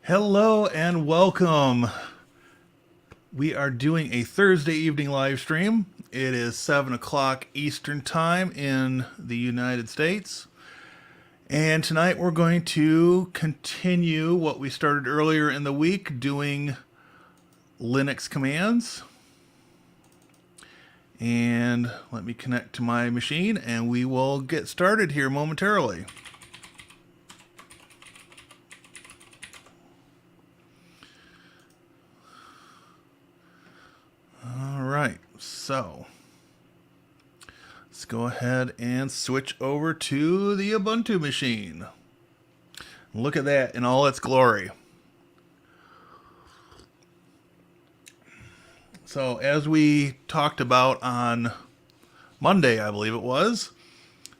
Hello and welcome. We are doing a Thursday evening live stream. It is 7 o'clock Eastern Time in the United States. And tonight we're going to continue what we started earlier in the week doing Linux commands. And let me connect to my machine and we will get started here momentarily. All right, so let's go ahead and switch over to the Ubuntu machine. Look at that in all its glory. So as we talked about on Monday, I believe it was,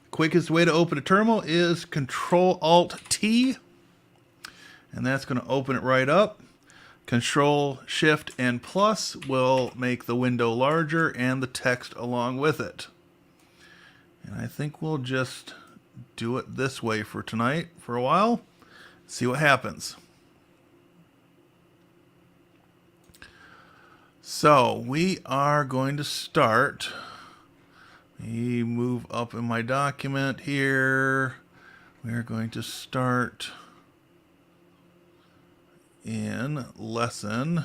quickest way to open a terminal is Control-Alt-T, and that's going to open it right up. Control-Shift and plus will make the window larger and the text along with it. And I think we'll just do it this way for tonight for a while. See what happens. So we are going to start. Let me move up in my document here. We're going to start in lesson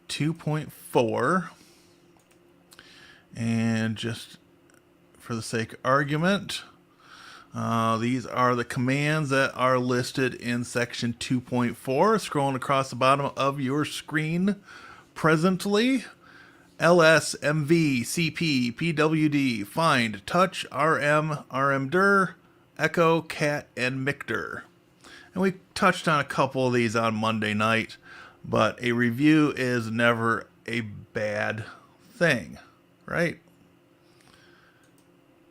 2.4, and just for the sake of argument, these are the commands that are listed in section 2.4, scrolling across the bottom of your screen presently. ls, mv, cp, pwd, find, touch, rm, rmdir, echo, cat, and micdir. And we touched on a couple of these on Monday night, but a review is never a bad thing, right?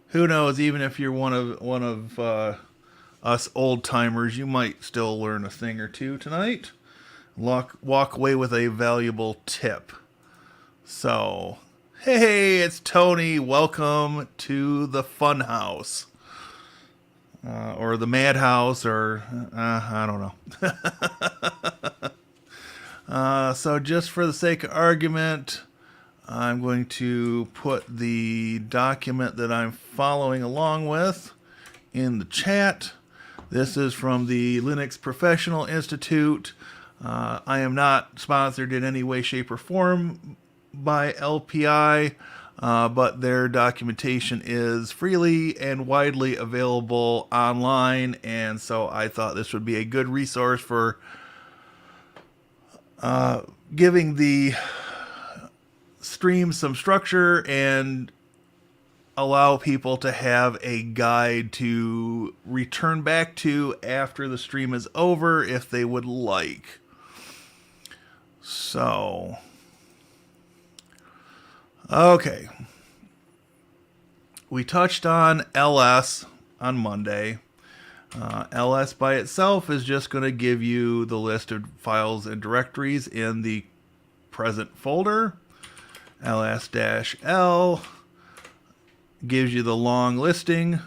Who knows? Even if you're one of us old timers, you might still learn a thing or two tonight. Walk away with a valuable tip. So, hey, it's Tony. Welcome to the Fun House. Or the Madhouse, or I don't know. So just for the sake of argument, I'm going to put the document that I'm following along with in the chat. This is from the Linux Professional Institute. I am not sponsored in any way, shape, or form by LPI. But their documentation is freely and widely available online, and so I thought this would be a good resource for giving the stream some structure and allow people to have a guide to return back to after the stream is over if they would like. So, okay. We touched on ls on Monday. Ls by itself is just going to give you the list of files and directories in the present folder. ls-l gives you the long listing.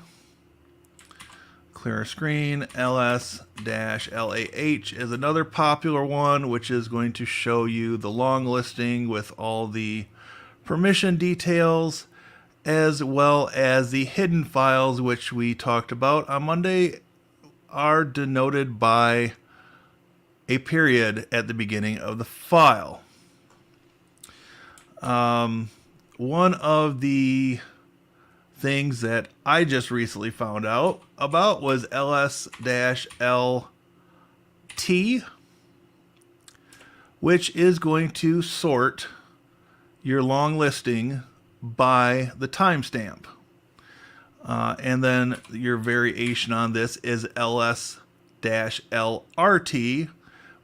Clear screen. ls-lah is another popular one, which is going to show you the long listing with all the permission details, as well as the hidden files, which we talked about on Monday, are denoted by a period at the beginning of the file. One of the things that I just recently found out about was ls-lt, which is going to sort your long listing by the timestamp. And then your variation on this is ls-lrt,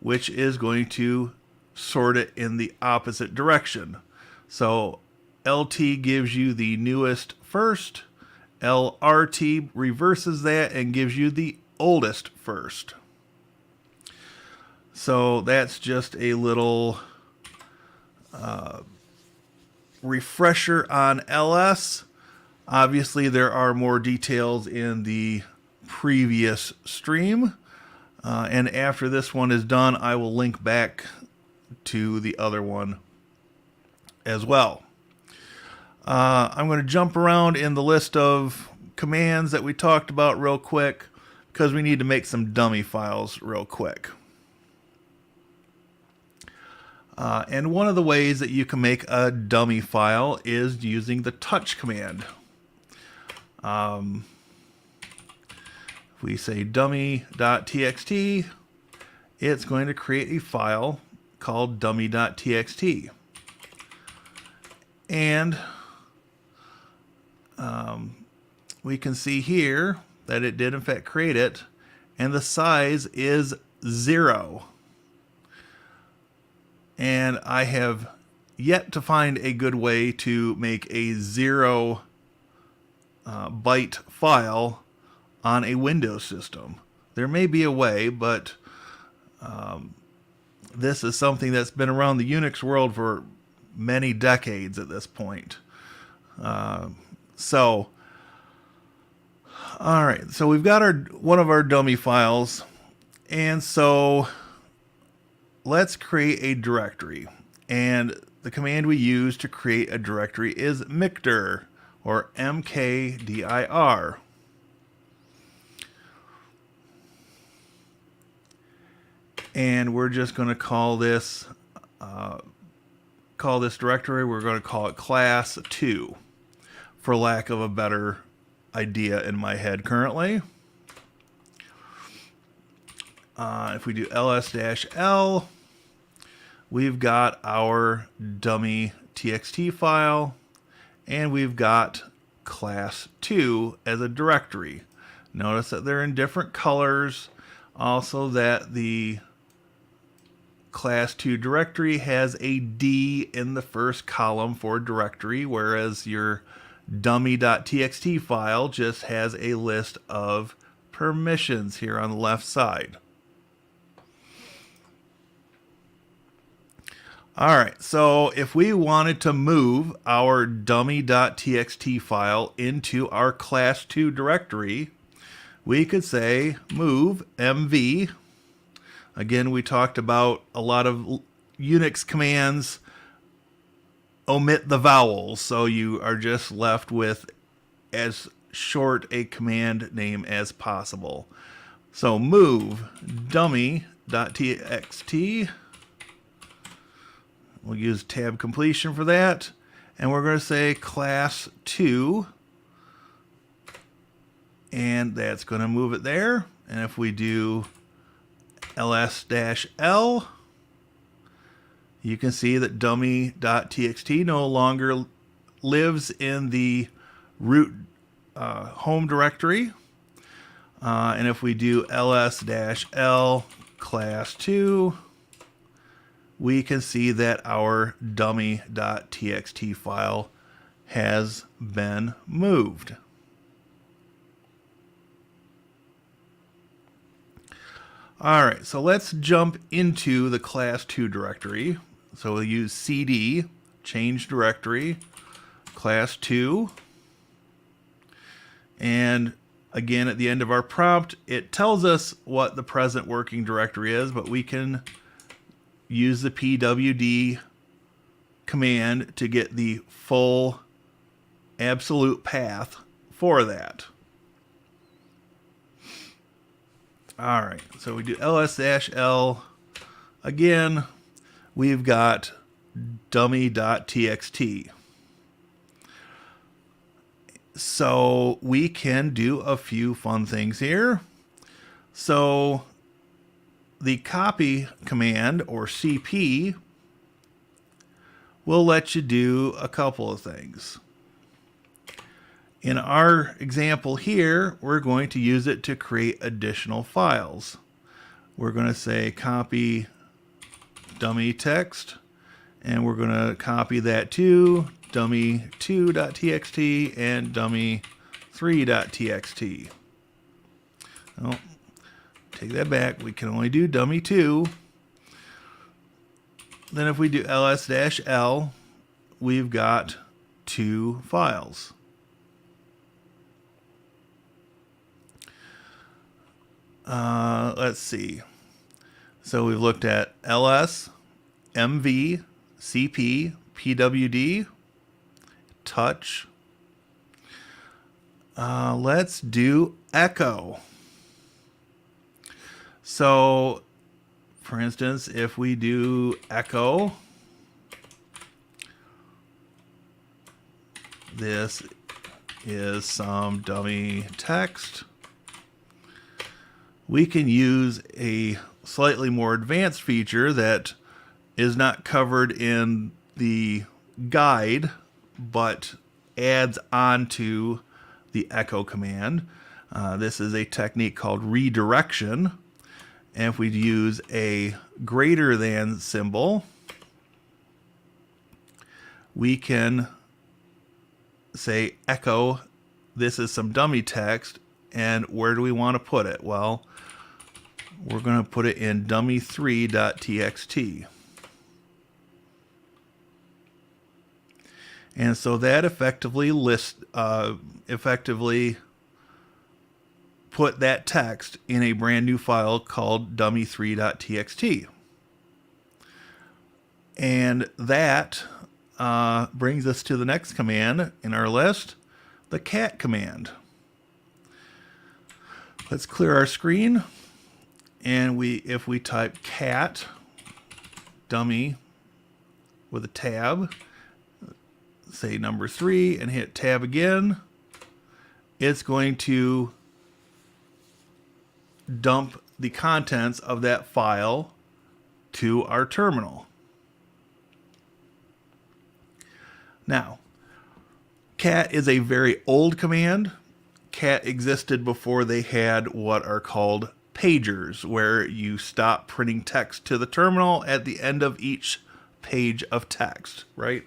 which is going to sort it in the opposite direction. So LT gives you the newest first, LRT reverses that and gives you the oldest first. So that's just a little refresher on ls. Obviously, there are more details in the previous stream. And after this one is done, I will link back to the other one as well. I'm going to jump around in the list of commands that we talked about real quick because we need to make some dummy files real quick. And one of the ways that you can make a dummy file is using the touch command. If we say dummy.txt, it's going to create a file called dummy.txt. And we can see here that it did in fact create it, and the size is 0. And I have yet to find a good way to make a 0 byte file on a Windows system. There may be a way, but this is something that's been around the Unix world for many decades at this point. All right, so we've got one of our dummy files, and so let's create a directory. And the command we use to create a directory is mkdir, or mkdir. And we're just going to call this directory, we're going to call it class 2, for lack of a better idea in my head currently. If we do ls-l, we've got our dummy txt file, and we've got class 2 as a directory. Notice that they're in different colors. Also that the class 2 directory has a D in the first column for directory, whereas your dummy.txt file just has a list of permissions here on the left side. Alright, so if we wanted to move our dummy.txt file into our class 2 directory, we could say move mv. Again, we talked about a lot of Unix commands omit the vowels, so you are just left with as short a command name as possible. So move dummy.txt. We'll use tab completion for that, and we're going to say class 2, and that's going to move it there. And if we do ls-l, you can see that dummy.txt no longer lives in the root home directory. And if we do ls-l class 2, we can see that our dummy.txt file has been moved. Alright, so let's jump into the class 2 directory. So we'll use cd, change directory, class 2. And again, at the end of our prompt, it tells us what the present working directory is, but we can use the pwd command to get the full absolute path for that. Alright, so we do ls-l. Again, we've got dummy.txt. So we can do a few fun things here. So the copy command, or cp, will let you do a couple of things. In our example here, we're going to use it to create additional files. We're going to say copy dummy text, and we're going to copy that to dummy2.txt and dummy3.txt. Oh, take that back. We can only do dummy2. Then if we do ls-l, we've got 2 files. Let's see. So we've looked at ls, mv, cp, pwd, touch. Let's do echo. So, for instance, if we do echo, this is some dummy text. We can use a slightly more advanced feature that is not covered in the guide, but adds on to the echo command. This is a technique called redirection. And if we use a greater than symbol, we can say echo, this is some dummy text, and where do we want to put it? Well, we're going to put it in dummy3.txt. And so that effectively put that text in a brand new file called dummy3.txt. And that brings us to the next command in our list, the cat command. Let's clear our screen, and if we type cat dummy with a tab, say number 3, and hit tab again, it's going to dump the contents of that file to our terminal. Now, cat is a very old command. Cat existed before they had what are called pagers, where you stop printing text to the terminal at the end of each page of text, right?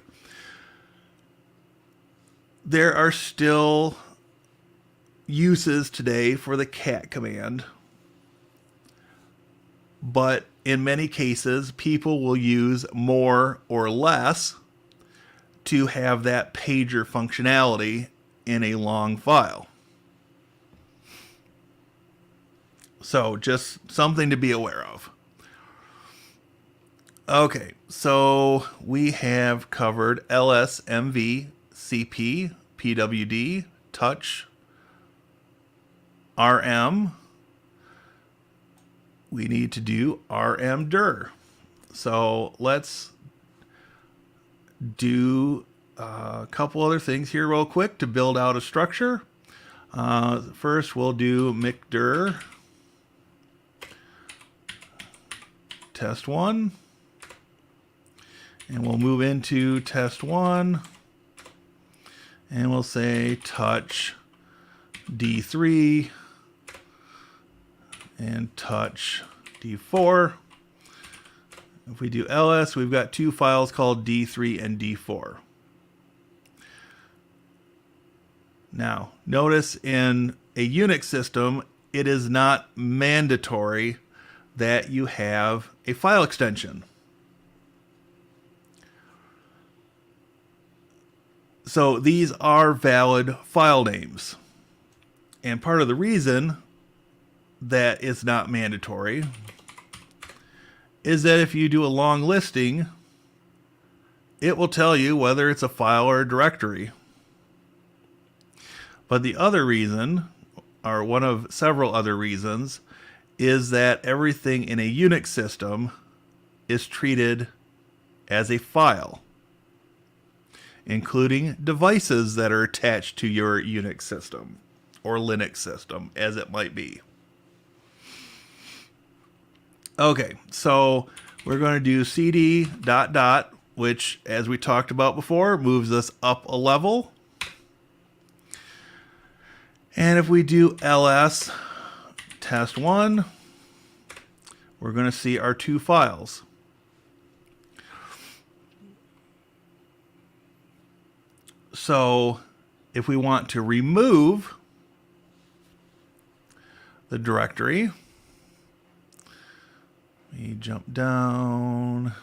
There are still uses today for the cat command, but in many cases, people will use more or less to have that pager functionality in a long file. So just something to be aware of. Okay, so we have covered ls, mv, cp, pwd, touch, rm. We need to do rmdir. So let's do a couple other things here real quick to build out a structure. First, we'll do mkdir test1, and we'll move into test1, and we'll say touch d3 and touch d4. If we do ls, we've got two files called d3 and d4. Now, notice in a Unix system, it is not mandatory that you have a file extension. So these are valid file names. And part of the reason that it's not mandatory is that if you do a long listing, it will tell you whether it's a file or a directory. But the other reason, or one of several other reasons, is that everything in a Unix system is treated as a file, including devices that are attached to your Unix system or Linux system, as it might be. Okay, so we're going to do cd ... which, as we talked about before, moves us up a level. And if we do ls test1, we're going to see our two files. So if we want to remove the directory, we jump down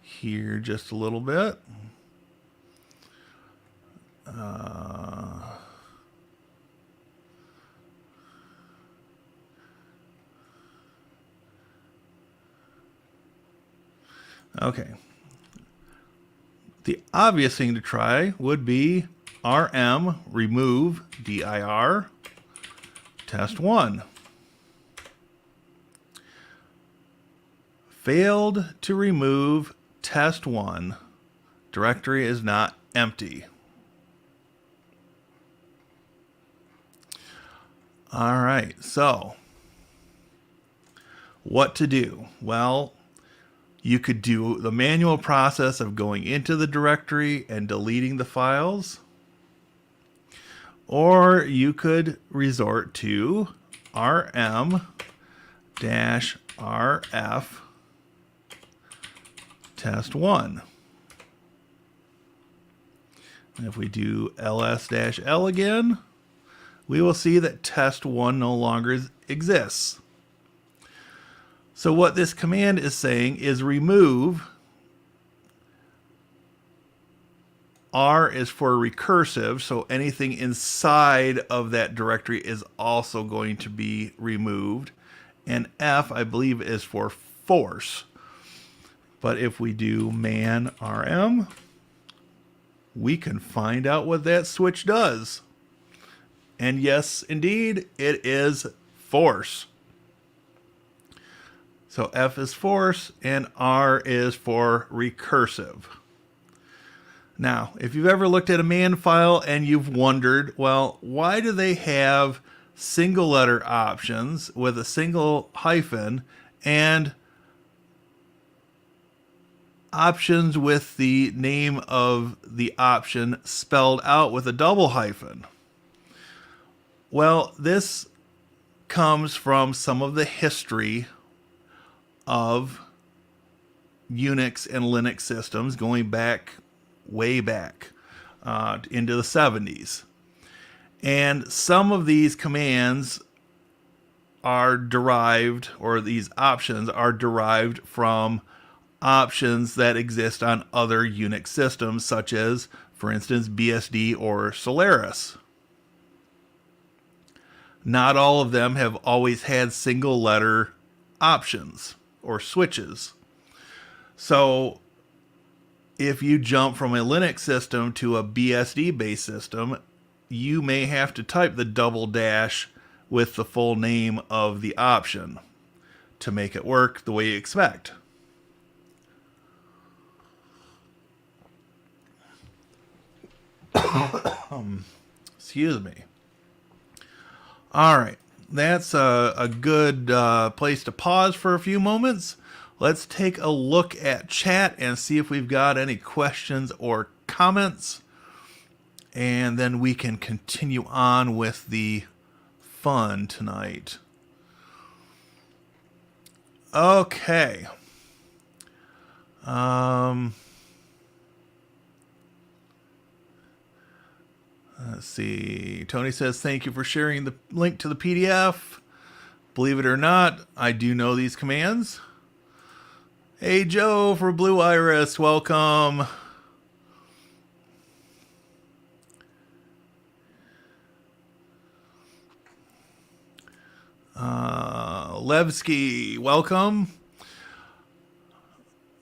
here just a little bit. Okay. The obvious thing to try would be rm remove dir test1. Failed to remove test1. Directory is not empty. All right, so what to do? Well, you could do the manual process of going into the directory and deleting the files, or you could resort to rm-rf test1. And if we do ls-l again, we will see that test1 no longer exists. So what this command is saying is remove. R is for recursive, so anything inside of that directory is also going to be removed. And F, I believe, is for force. But if we do man rm, we can find out what that switch does. And yes, indeed, it is force. So F is force and R is for recursive. Now, if you've ever looked at a man file and you've wondered, well, why do they have single letter options with a single hyphen and options with the name of the option spelled out with a double hyphen? Well, this comes from some of the history of Unix and Linux systems going back, way back into the 70s. And some of these commands are derived, or these options are derived from options that exist on other Unix systems, such as, for instance, BSD or Solaris. Not all of them have always had single letter options or switches. So if you jump from a Linux system to a BSD based system, you may have to type the double dash with the full name of the option to make it work the way you expect. Excuse me. All right, that's a good place to pause for a few moments. Let's take a look at chat and see if we've got any questions or comments. And then we can continue on with the fun tonight. Okay. Let's see. Tony says, thank you for sharing the link to the PDF. Believe it or not, I do know these commands. Hey, Joe for Blue Iris, welcome. Levski, welcome.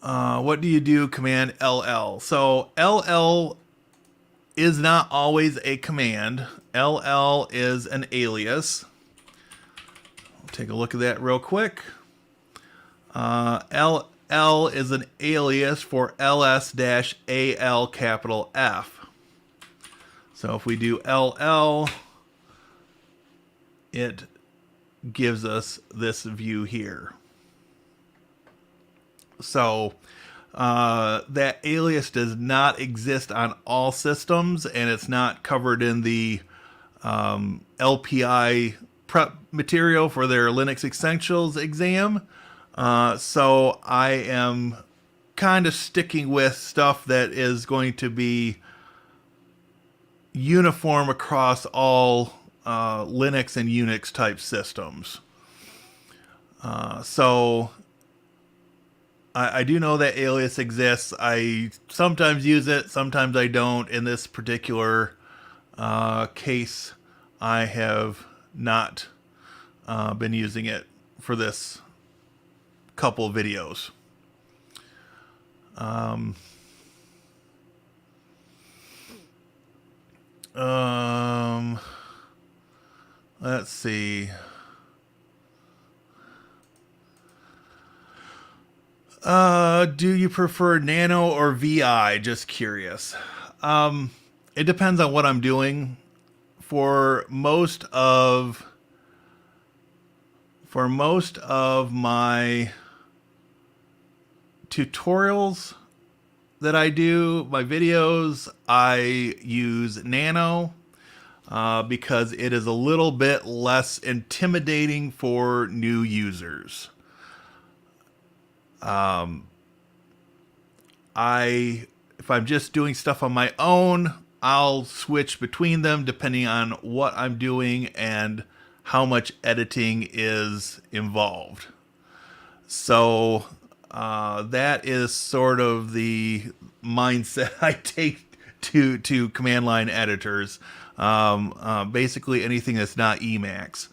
What do you do? Command LL. So LL is not always a command. LL is an alias. I'll take a look at that real quick. LL is an alias for ls-al capital F. So if we do LL, it gives us this view here. So that alias does not exist on all systems, and it's not covered in the LPI prep material for their Linux Essentials exam. So I am kind of sticking with stuff that is going to be uniform across all Linux and Unix type systems. So I do know that alias exists. I sometimes use it, sometimes I don't. In this particular case, I have not been using it for this couple videos. Um, um, let's see. Do you prefer Nano or VI? Just curious. It depends on what I'm doing. For most of my tutorials that I do, my videos, I use Nano because it is a little bit less intimidating for new users. If I'm just doing stuff on my own, I'll switch between them depending on what I'm doing and how much editing is involved. So that is sort of the mindset I take to command line editors. Basically anything that's not Emacs.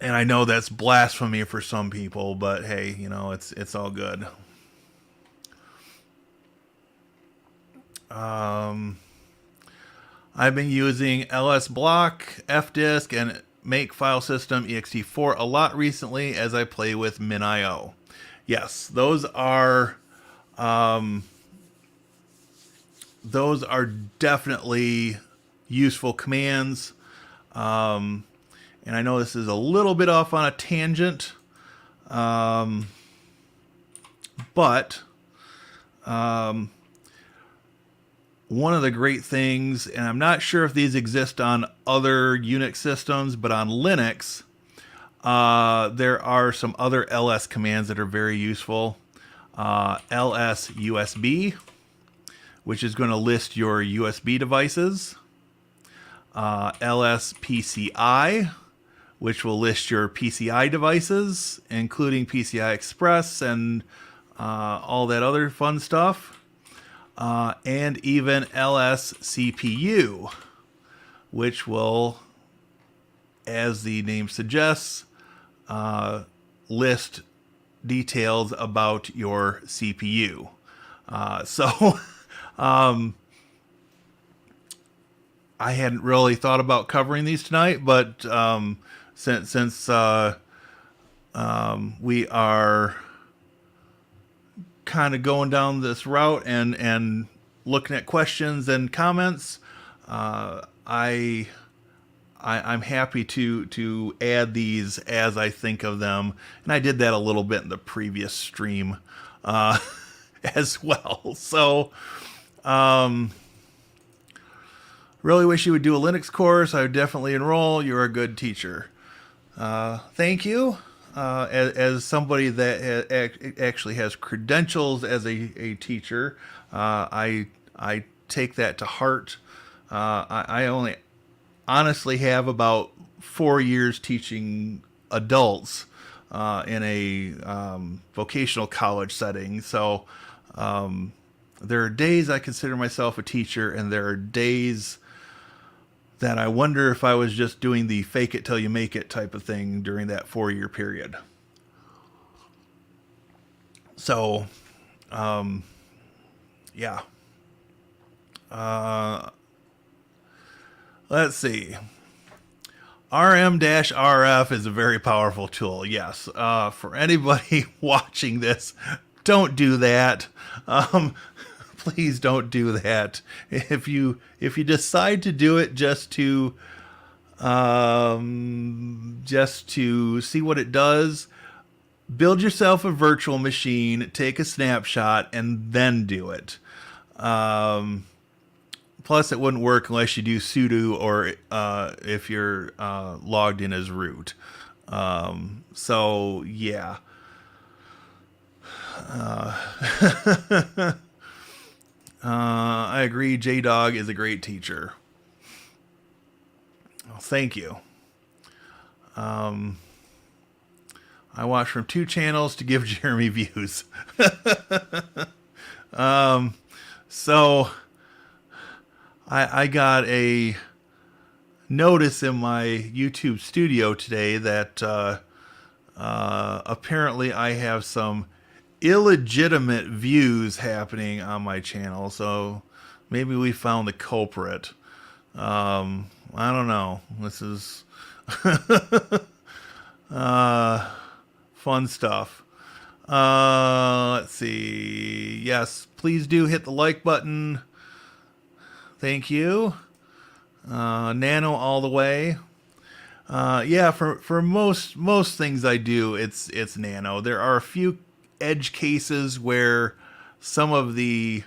And I know that's blasphemy for some people, but hey, you know, it's all good. I've been using LS Block, FDisk, and Make File System ext4 a lot recently as I play with MinIO. Yes, those are definitely useful commands. And I know this is a little bit off on a tangent, but one of the great things, and I'm not sure if these exist on other Unix systems, but on Linux, there are some other ls commands that are very useful. ls USB, which is going to list your USB devices. ls PCI, which will list your PCI devices, including PCI Express and all that other fun stuff. And even ls CPU, which will, as the name suggests, list details about your CPU. So I hadn't really thought about covering these tonight, but since we are kind of going down this route and looking at questions and comments, I'm happy to add these as I think of them, and I did that a little bit in the previous stream as well. So really wish you would do a Linux course. I would definitely enroll. You're a good teacher. Thank you. As somebody that actually has credentials as a teacher, I take that to heart. I only honestly have about 4 years teaching adults in a vocational college setting. So there are days I consider myself a teacher, and there are days that I wonder if I was just doing the fake it till you make it type of thing during that 4-year period. So, yeah. Let's see. RM-RF is a very powerful tool. Yes. For anybody watching this, don't do that. Please don't do that. If you decide to do it just to see what it does, build yourself a virtual machine, take a snapshot, and then do it. Plus, it wouldn't work unless you do sudo or if you're logged in as root. So yeah. I agree. J-Dog is a great teacher. Well, thank you. I watch from 2 channels to give Jeremy views. So I got a notice in my YouTube studio today that apparently I have some illegitimate views happening on my channel, so maybe we found the culprit. I don't know. This is fun stuff. Let's see. Yes, please do hit the like button. Thank you. Nano all the way. Yeah, for most things I do, it's nano. There are a few edge cases where some of the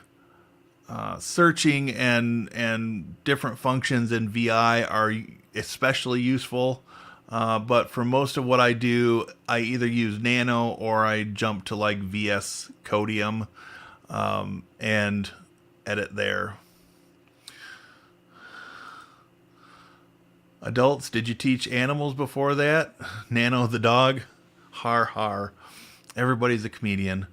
searching and different functions in VI are especially useful. But for most of what I do, I either use nano or I jump to like VS Codium and edit there. Adults, did you teach animals before that? Nano the dog? Har har. Everybody's a comedian.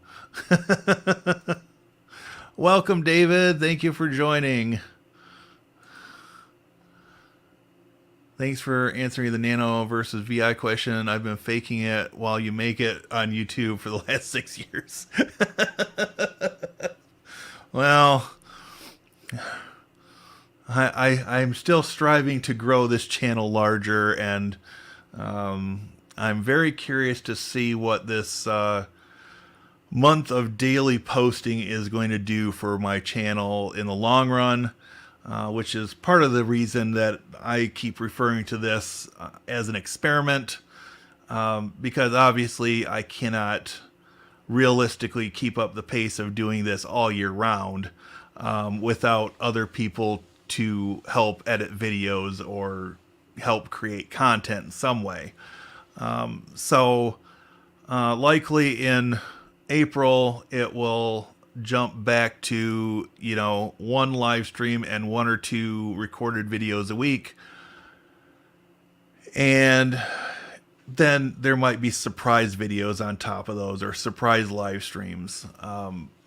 Welcome, David. Thank you for joining. Thanks for answering the nano versus VI question. I've been faking it while you make it on YouTube for the last 6 years. Well, I'm still striving to grow this channel larger, and I'm very curious to see what this month of daily posting is going to do for my channel in the long run, which is part of the reason that I keep referring to this as an experiment, because obviously I cannot realistically keep up the pace of doing this all year round without other people to help edit videos or help create content in some way. So likely in April, it will jump back to, one live stream and 1 or 2 recorded videos a week. And then there might be surprise videos on top of those, or surprise live streams.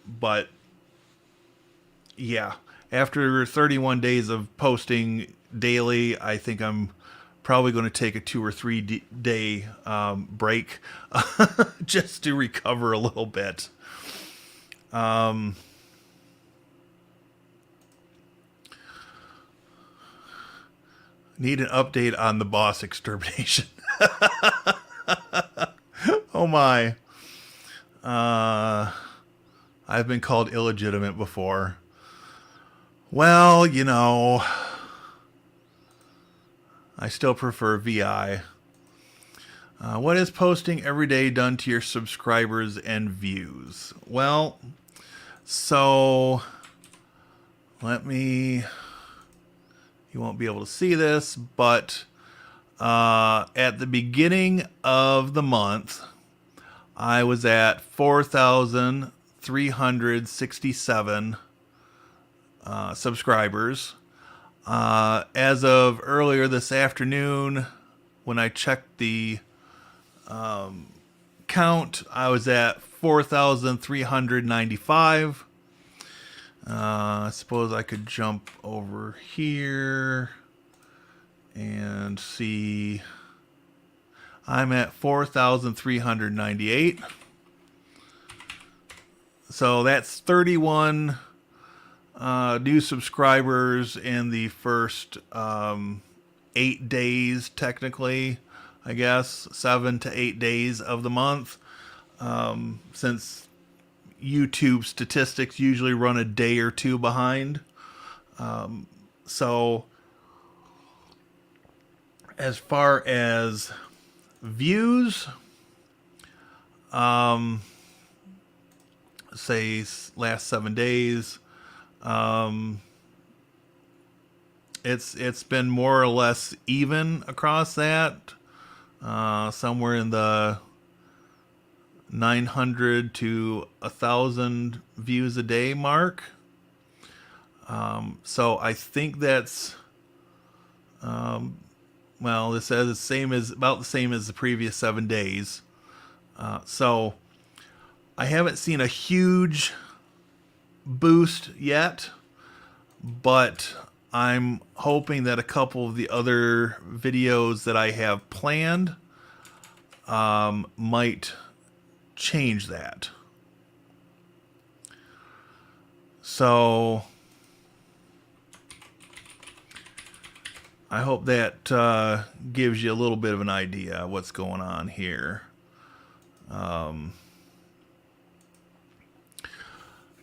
But yeah, after 31 days of posting daily, I think I'm probably going to take a 2 or 3 day break just to recover a little bit. Need an update on the boss extermination. Oh my. I've been called illegitimate before. Well, I still prefer VI. What is posting every day done to your subscribers and views? Well, so you won't be able to see this, but at the beginning of the month, I was at 4,367 subscribers. As of earlier this afternoon, when I checked the count, I was at 4,395. I suppose I could jump over here and see. I'm at 4,398. So that's 31 new subscribers in the first 8 days, technically, I guess, 7 to 8 days of the month, since YouTube statistics usually run a day or two behind. So as far as views, say last 7 days, it's been more or less even across that, somewhere in the 900 to 1,000 views a day mark. So I think that's, well, this says about the same as the previous 7 days. So I haven't seen a huge boost yet, but I'm hoping that a couple of the other videos that I have planned might change that. So I hope that gives you a little bit of an idea of what's going on here.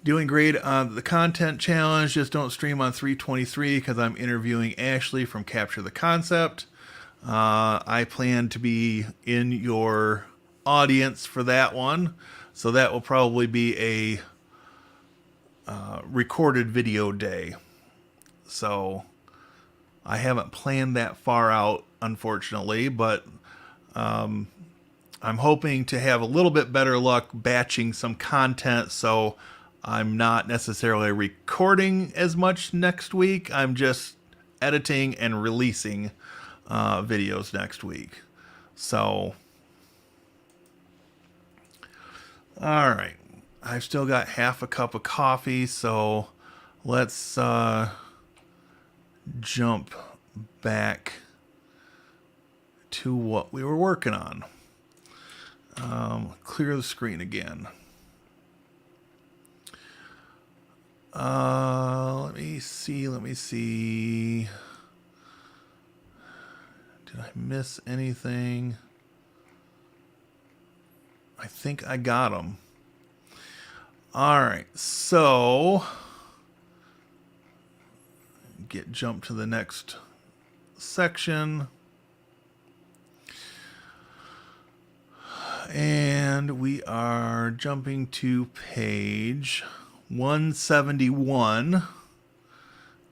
Doing great on the content challenge. Just don't stream on 323 because I'm interviewing Ashley from Capture the Concept. I plan to be in your audience for that one. So that will probably be a recorded video day. So I haven't planned that far out, unfortunately, but I'm hoping to have a little bit better luck batching some content, so I'm not necessarily recording as much next week. I'm just editing and releasing videos next week. So, all right. I've still got half a cup of coffee, so let's jump back to what we were working on. Clear the screen again. Let me see. Did I miss anything? I think I got them. All right, so jump to the next section. And we are jumping to page 171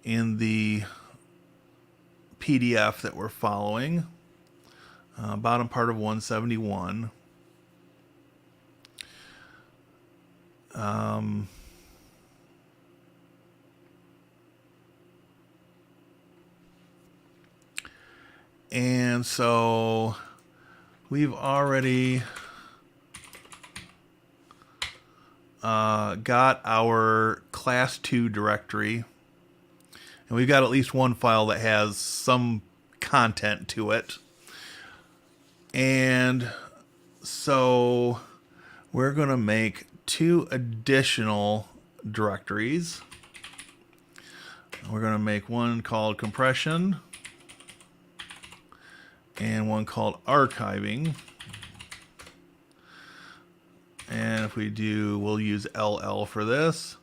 in the PDF that we're following. Bottom part of 171. And so we've already got our class 2 directory, and we've got at least one file that has some content to it. And so we're going to make 2 additional directories. We're going to make one called compression and one called archiving. And if we do, we'll use LL for this.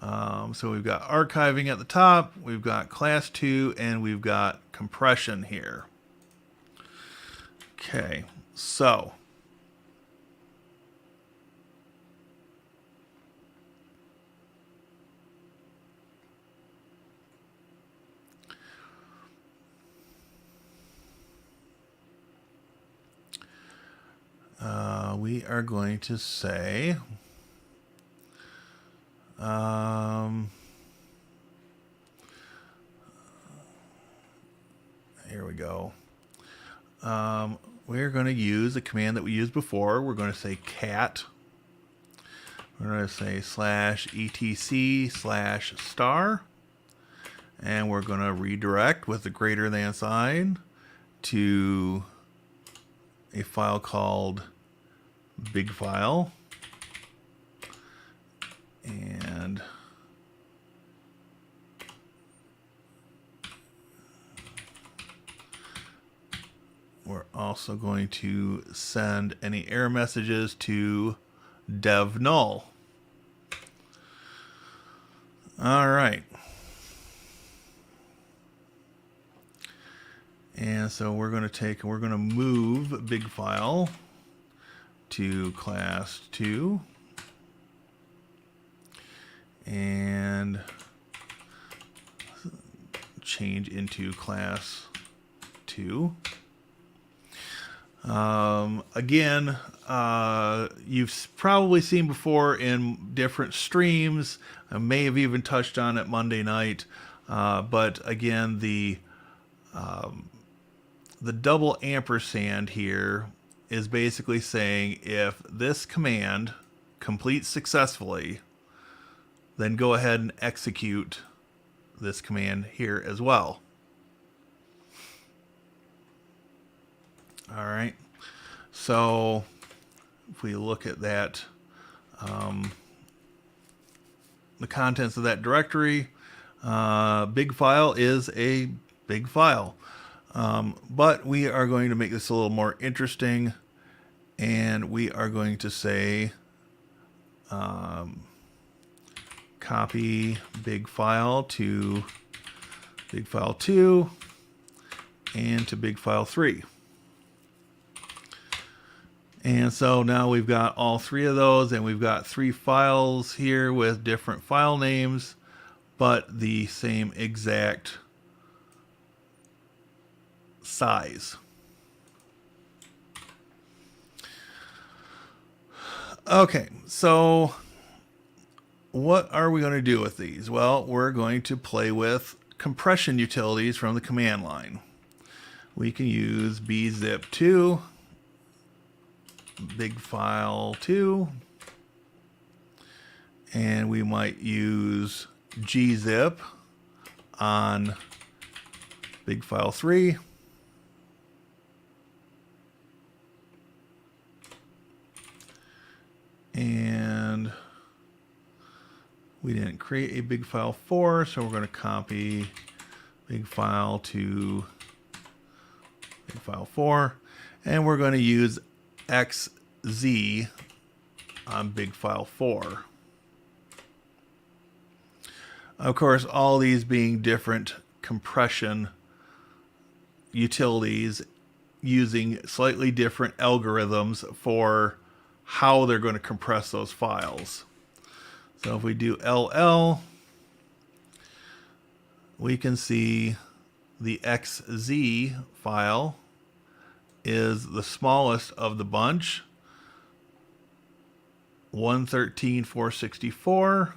So we've got archiving at the top, we've got class 2, and we've got compression here. Okay, so we are going to say here we go. We're going to use a command that we used before. We're going to say cat. We're going to say /etc/star. And we're going to redirect with the greater than sign to a file called big file. And we're also going to send any error messages to dev null. All right. And so we're going to move big file to class 2 and change into class 2. Again, you've probably seen before in different streams. I may have even touched on it Monday night. But again, the double ampersand here is basically saying if this command completes successfully, then go ahead and execute this command here as well. All right, so if we look at that the contents of that directory. Big file is a big file. But we are going to make this a little more interesting, and we are going to say copy big file to big file 2 and to big file 3. And so now we've got all three of those, and we've got 3 files here with different file names, but the same exact size. Okay, so what are we going to do with these? Well, we're going to play with compression utilities from the command line. We can use bzip2, big file 2, and we might use gzip on big file 3. And we didn't create a big file 4, so we're going to copy big file to big file 4, and we're going to use xz on big file 4. Of course, all these being different compression utilities using slightly different algorithms for how they're going to compress those files. So if we do ll, we can see the xz file is the smallest of the bunch, 113,464,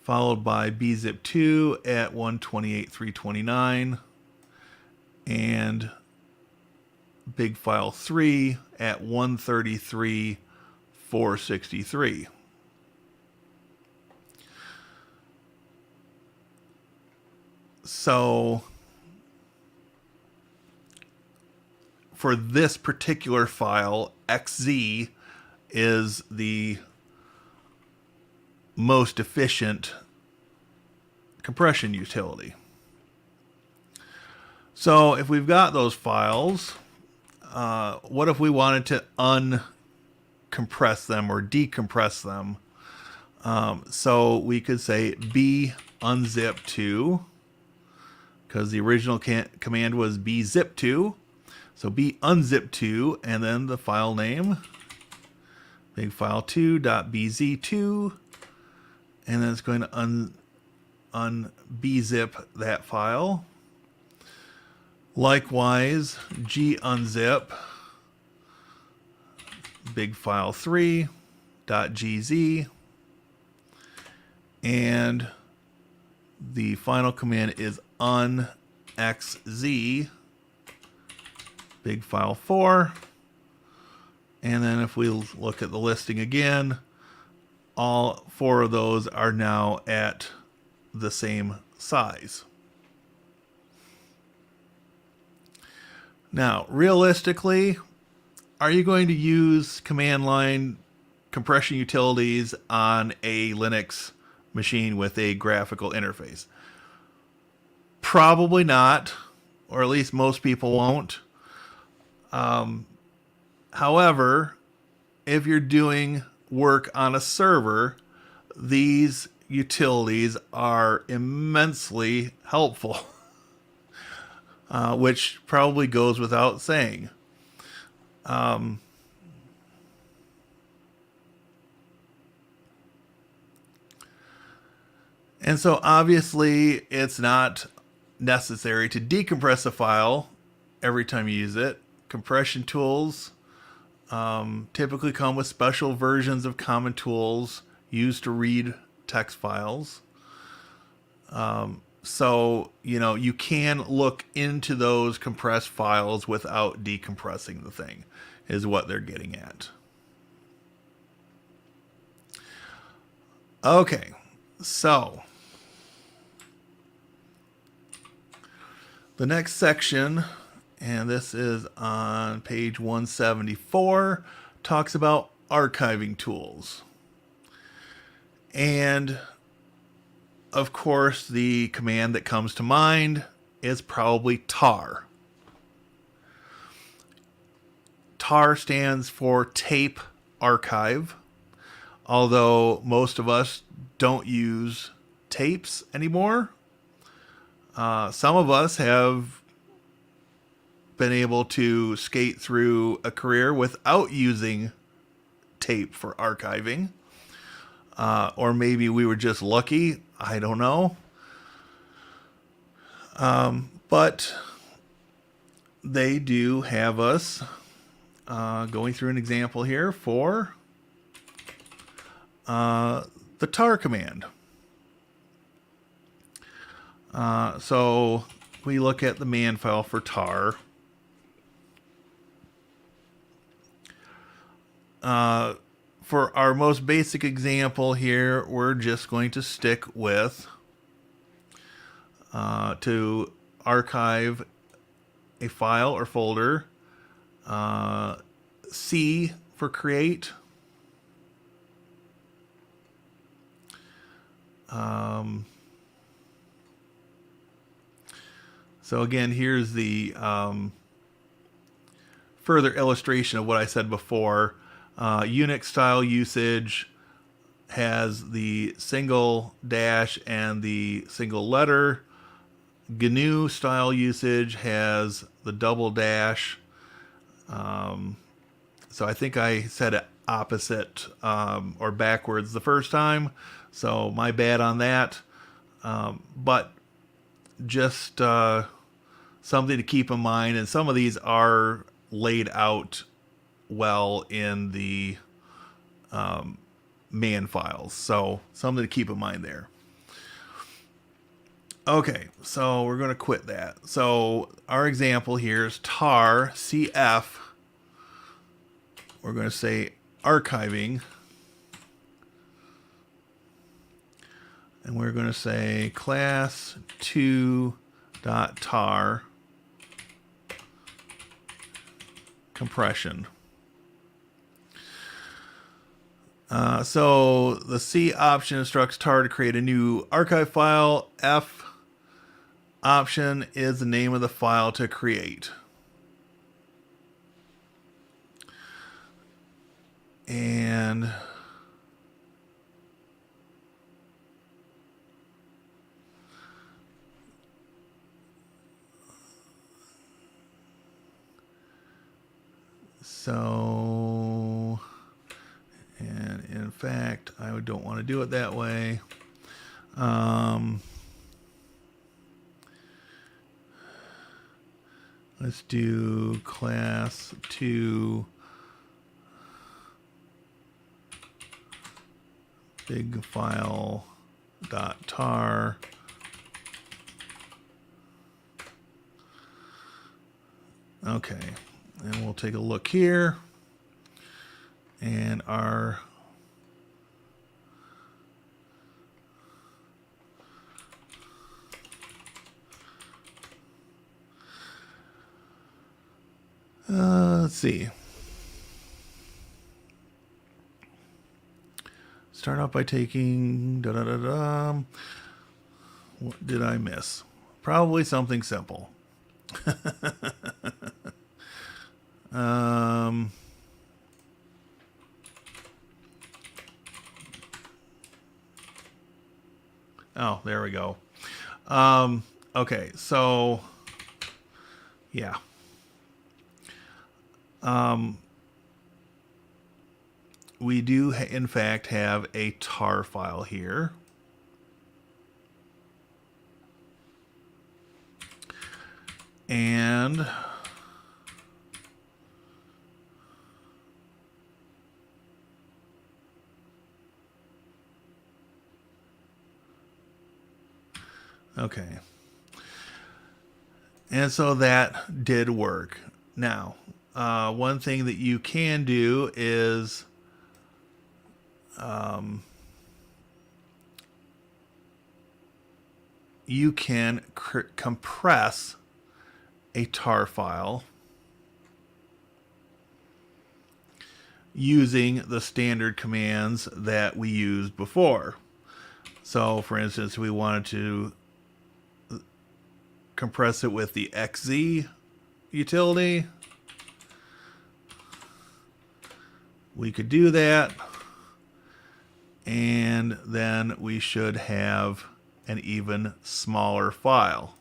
followed by bzip2 at 128,329, and big file 3 at 133,463. So for this particular file, xz is the most efficient compression utility. So if we've got those files, what if we wanted to uncompress them or decompress them? So we could say b unzip2, because the original command was bzip2. So b unzip2, and then the file name, big file 2.bz2, and then it's going to unbzip that file. Likewise, gunzip big file 3.gz, and the final command is unxz big file 4. And then if we look at the listing again, all 4 of those are now at the same size. Now, realistically, are you going to use command line compression utilities on a Linux machine with a graphical interface? Probably not, or at least most people won't. However, if you're doing work on a server, these utilities are immensely helpful, which probably goes without saying. And so obviously it's not necessary to decompress a file every time you use it. Compression tools typically come with special versions of common tools used to read text files. So, you can look into those compressed files without decompressing the thing, is what they're getting at. Okay, so the next section, and this is on page 174, talks about archiving tools. And of course, the command that comes to mind is probably tar. Tar stands for tape archive, although most of us don't use tapes anymore. Some of us have been able to skate through a career without using tape for archiving. Or maybe we were just lucky. I don't know. But they do have us going through an example here for the tar command. So we look at the man file for tar. For our most basic example here, we're just going to stick with to archive a file or folder. C for create. So again, here's the further illustration of what I said before. Unix style usage has the single dash and the single letter. GNU style usage has the double dash. So I think I said it opposite or backwards the first time. So my bad on that. But just something to keep in mind. And some of these are laid out well in the man files. So something to keep in mind there. Okay, so we're going to quit that. So our example here is tar cf. We're going to say archiving. And we're going to say class 2.tar compression. So the C option instructs tar to create a new archive file. F option is the name of the file to create. And so, and in fact, I don't want to do it that way. Let's do class 2 big file dot tar. Okay, and we'll take a look here, and our let's see. Start off by taking What did I miss? Probably something simple. Oh, there we go. Okay, so yeah. We do, in fact, have a tar file here. And okay. And so that did work. Now, one thing that you can do is you can compress a tar file. using the standard commands that we used before. So for instance, we wanted to compress it with the XZ utility. We could do that, and then we should have an even smaller file.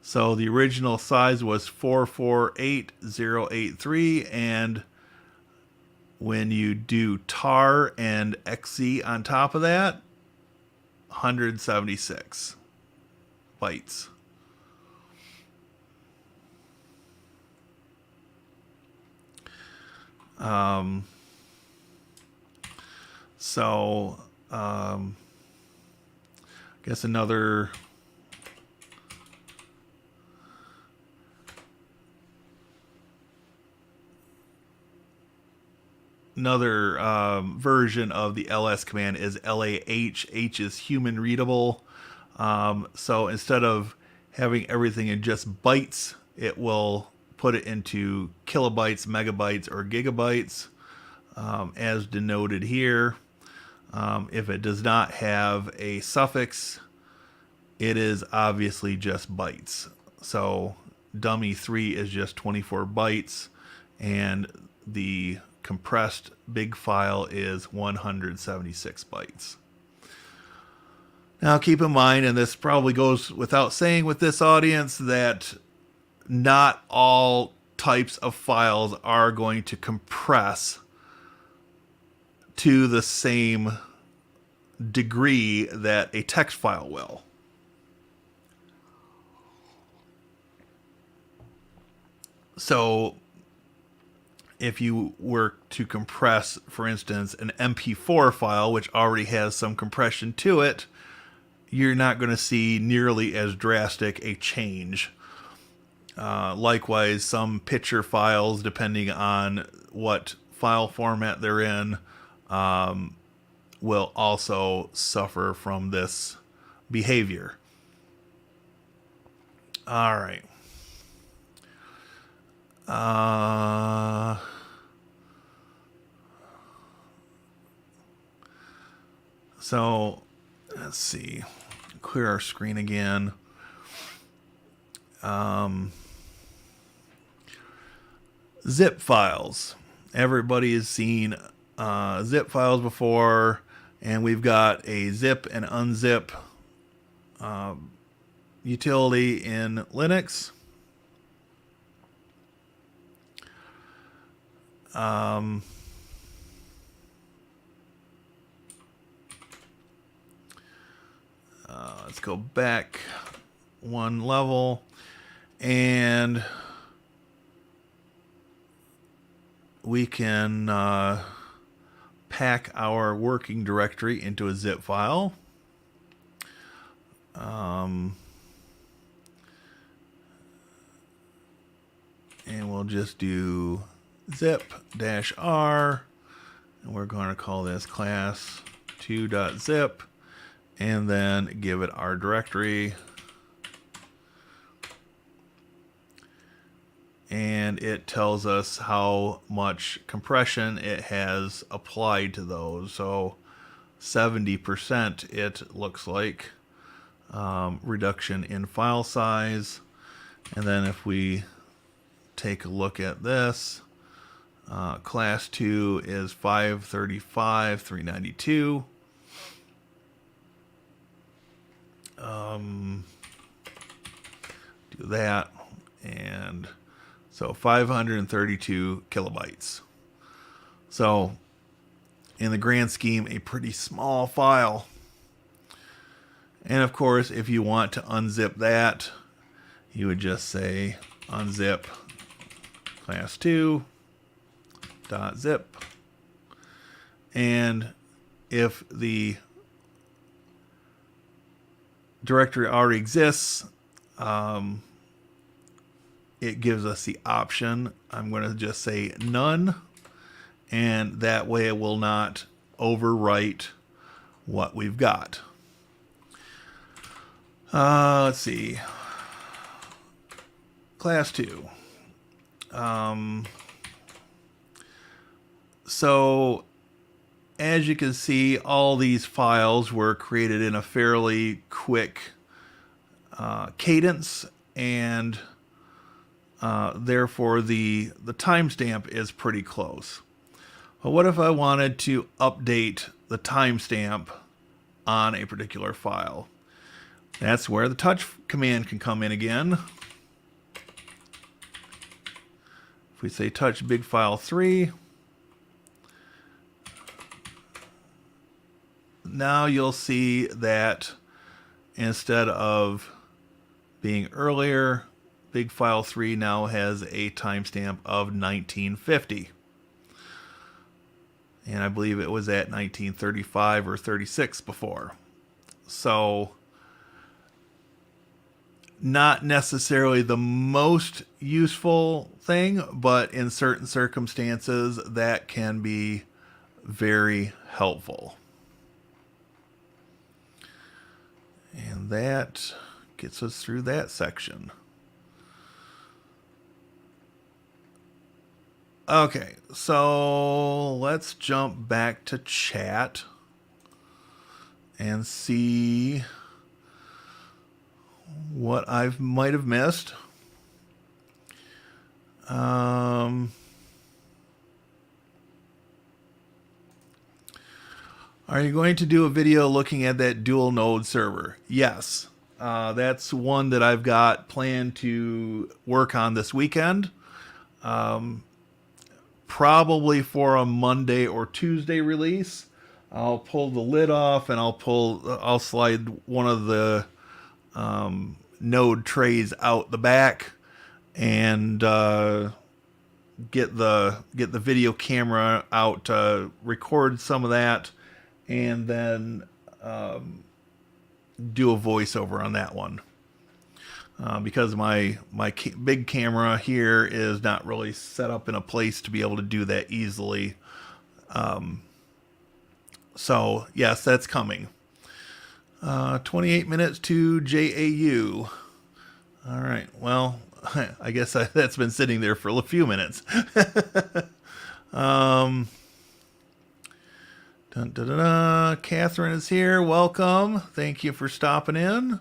So the original size was 448083, and when you do tar and XZ on top of that, 176 bytes. I guess another version of the ls command is LAH. H is human readable. So instead of having everything in just bytes, it will put it into kilobytes, megabytes, or gigabytes, as denoted here. If it does not have a suffix, it is obviously just bytes. So dummy 3 is just 24 bytes, and the compressed big file is 176 bytes. Now keep in mind, and this probably goes without saying with this audience, that not all types of files are going to compress to the same degree that a text file will. So if you were to compress, for instance, an MP4 file, which already has some compression to it, you're not going to see nearly as drastic a change. Likewise, some picture files, depending on what file format they're in, will also suffer from this behavior. All right. So let's see. Clear our screen again. Zip files. Everybody has seen zip files before, and we've got a zip and unzip utility in Linux. Let's go back one level, and we can pack our working directory into a zip file. And we'll just do zip-r, and we're going to call this class2.zip, and then give it our directory. And it tells us how much compression it has applied to those. So 70% it looks like, reduction in file size. And then if we take a look at this, class 2 is 535, 392. Do that, and so 532 kilobytes. So in the grand scheme, a pretty small file. And of course, if you want to unzip that, you would just say unzip class2.zip. And if the directory already exists, it gives us the option. I'm going to just say none, and that way it will not overwrite what we've got. Let's see. Class 2. So as you can see, all these files were created in a fairly quick cadence, and therefore the timestamp is pretty close. But what if I wanted to update the timestamp on a particular file? That's where the touch command can come in again. If we say touch big file 3, now you'll see that instead of being earlier, big file 3 now has a timestamp of 1950. And I believe it was at 1935 or 36 before. So not necessarily the most useful thing, but in certain circumstances that can be very helpful. And that gets us through that section. Okay, so let's jump back to chat and see what I might have missed. Are you going to do a video looking at that dual node server? Yes. That's one that I've got planned to work on this weekend. Probably for a Monday or Tuesday release. I'll pull the lid off and I'll slide one of the node trays out the back and get the video camera out to record some of that, and then do a voiceover on that one. Because my big camera here is not really set up in a place to be able to do that easily. So yes, that's coming. 28 minutes to JAU. All right. Well, I guess that's been sitting there for a few minutes. Dun, dun, dun, dun. Catherine is here. Welcome. Thank you for stopping in.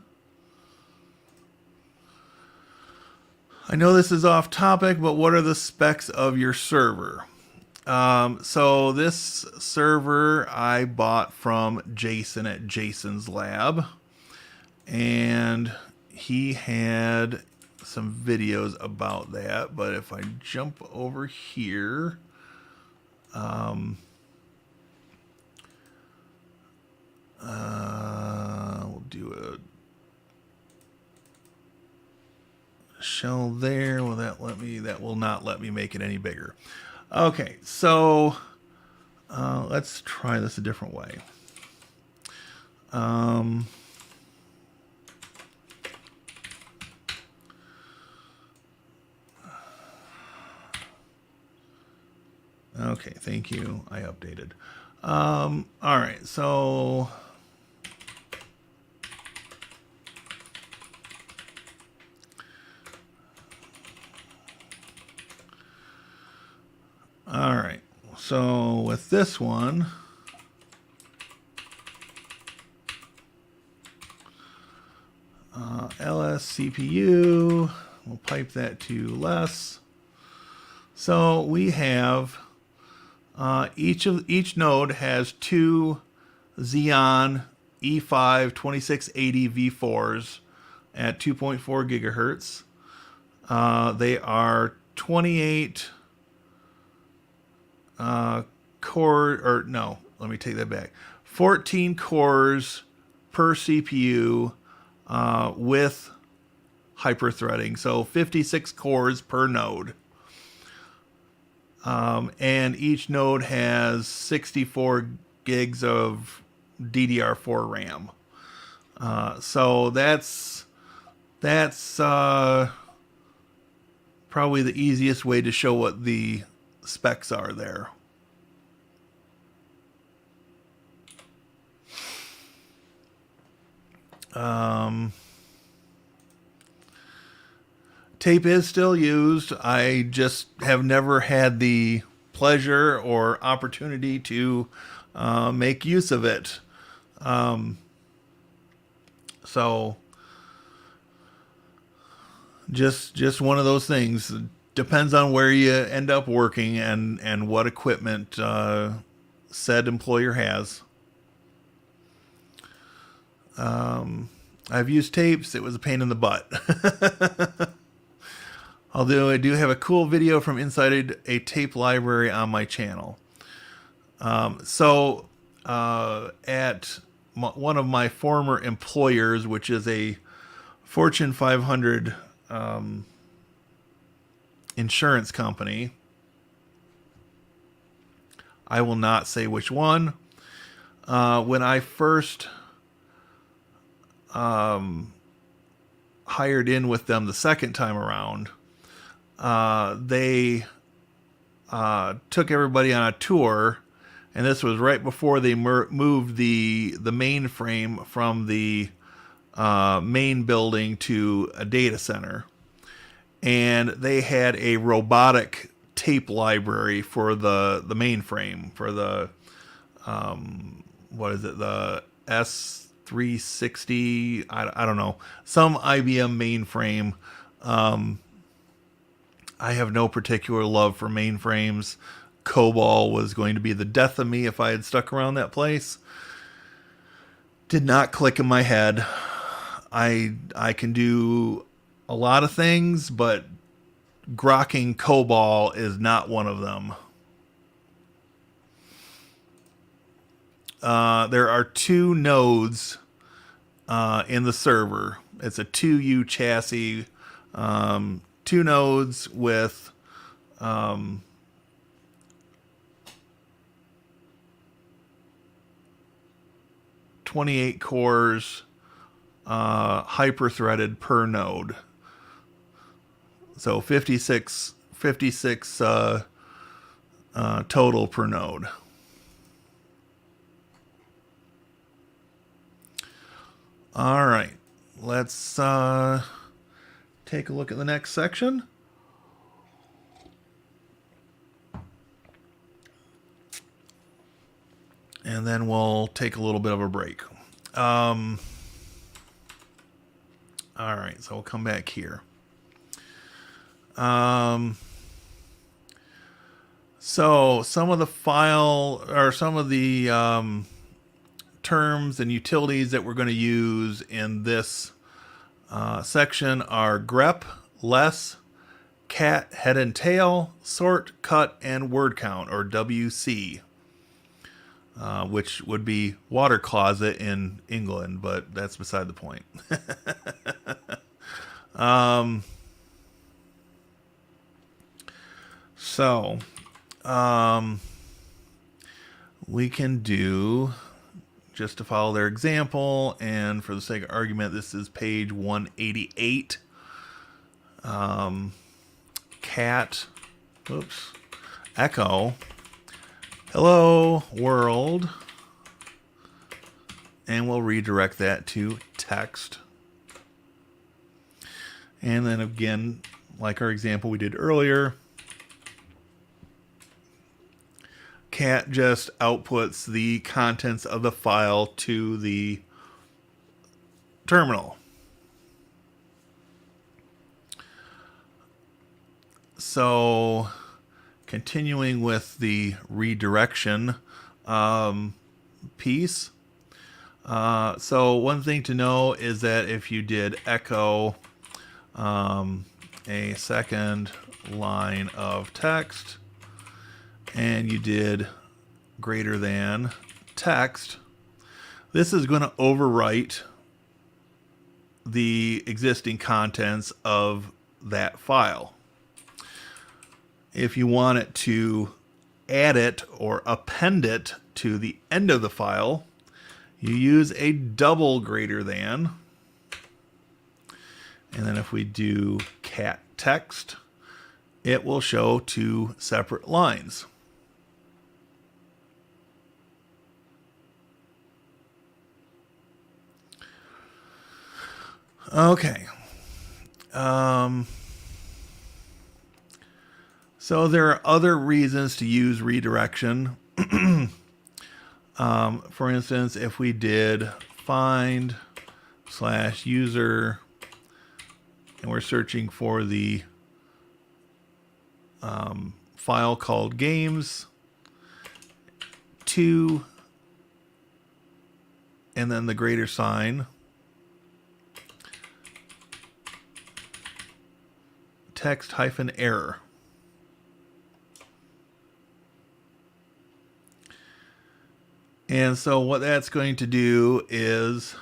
I know this is off topic, but what are the specs of your server? So this server I bought from Jason at Jason's Lab, and he had some videos about that. But if I jump over here, we'll do a shell there. Will that let me? That will not let me make it any bigger. Okay, so let's try this a different way. Okay, thank you. I updated. All right, so all right, so with this one, LS CPU, we'll pipe that to less. So we have each node has two Xeon E5 2680 V4s at 2.4 gigahertz. They are 28 core, or no, let me take that back. 14 cores per CPU with hyperthreading, so 56 cores per node. And each node has 64 gigs of DDR4 RAM. So that's probably the easiest way to show what the specs are there. Tape is still used. I just have never had the pleasure or opportunity to make use of it. So just one of those things. Depends on where you end up working and what equipment said employer has. I've used tapes. It was a pain in the butt. Although I do have a cool video from inside a tape library on my channel. At one of my former employers, which is a Fortune 500 insurance company, I will not say which one. When I first hired in with them the second time around, they took everybody on a tour, and this was right before they moved the mainframe from the main building to a data center. And they had a robotic tape library for the mainframe, for the what is it, the S360, I don't know, some IBM mainframe. I have no particular love for mainframes. COBOL was going to be the death of me if I had stuck around that place. Did not click in my head. I can do a lot of things, but grokking COBOL is not one of them. There are 2 nodes in the server. It's a 2U chassis. 2 nodes with 28 cores, hyper-threaded per node. So 56 total per node. All right, let's take a look at the next section. And then we'll take a little bit of a break. All right, so we'll come back here. So some of the terms and utilities that we're going to use in this section are grep, less, cat, head and tail, sort, cut, and word count, or WC, which would be water closet in England, but that's beside the point. We can do, just to follow their example, and for the sake of argument, this is page 188. Cat, echo, hello world, and we'll redirect that to text. And then again, like our example we did earlier, cat just outputs the contents of the file to the terminal. So continuing with the redirection piece. So one thing to know is that if you did echo a second line of text and you did greater than text, this is going to overwrite the existing contents of that file. If you want it to add it or append it to the end of the file, you use a double greater than. And then if we do cat text, it will show 2 separate lines. Okay. So there are other reasons to use redirection. For instance, if we did find /user and we're searching for the file called games 2 and then the greater sign, text -error. And so what that's going to do is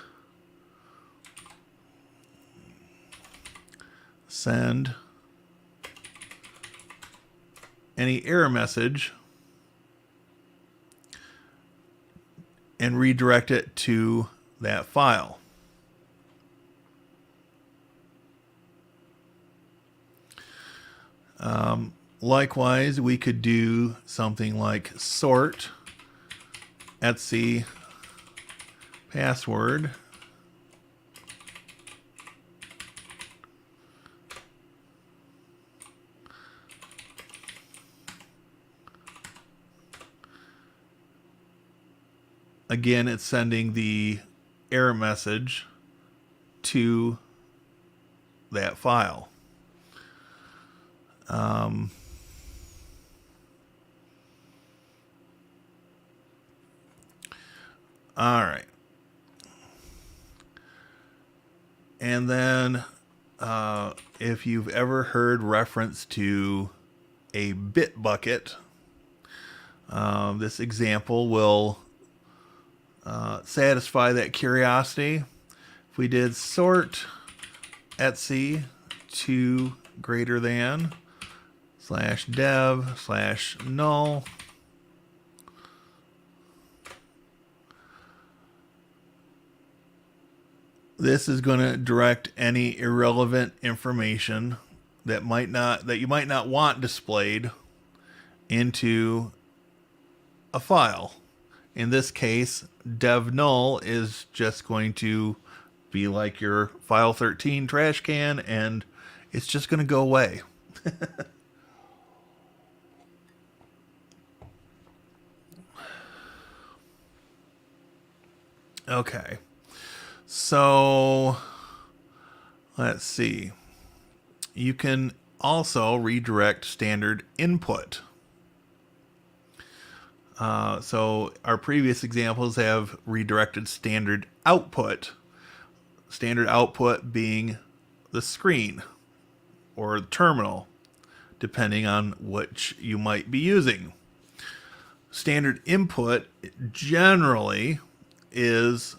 send any error message and redirect it to that file. Likewise, we could do something like sort etc password again. It's sending the error message to that file. All right. And then if you've ever heard reference to a bit bucket, this example will satisfy that curiosity. If we did sort etc to greater than /dev/null, this is going to direct any irrelevant information that you might not want displayed into a file. In this case, dev null is just going to be like your file 13 trash can, and it's just going to go away. Okay. So let's see. You can also redirect standard input. So our previous examples have redirected standard output being the screen or the terminal, depending on which you might be using. Standard input generally is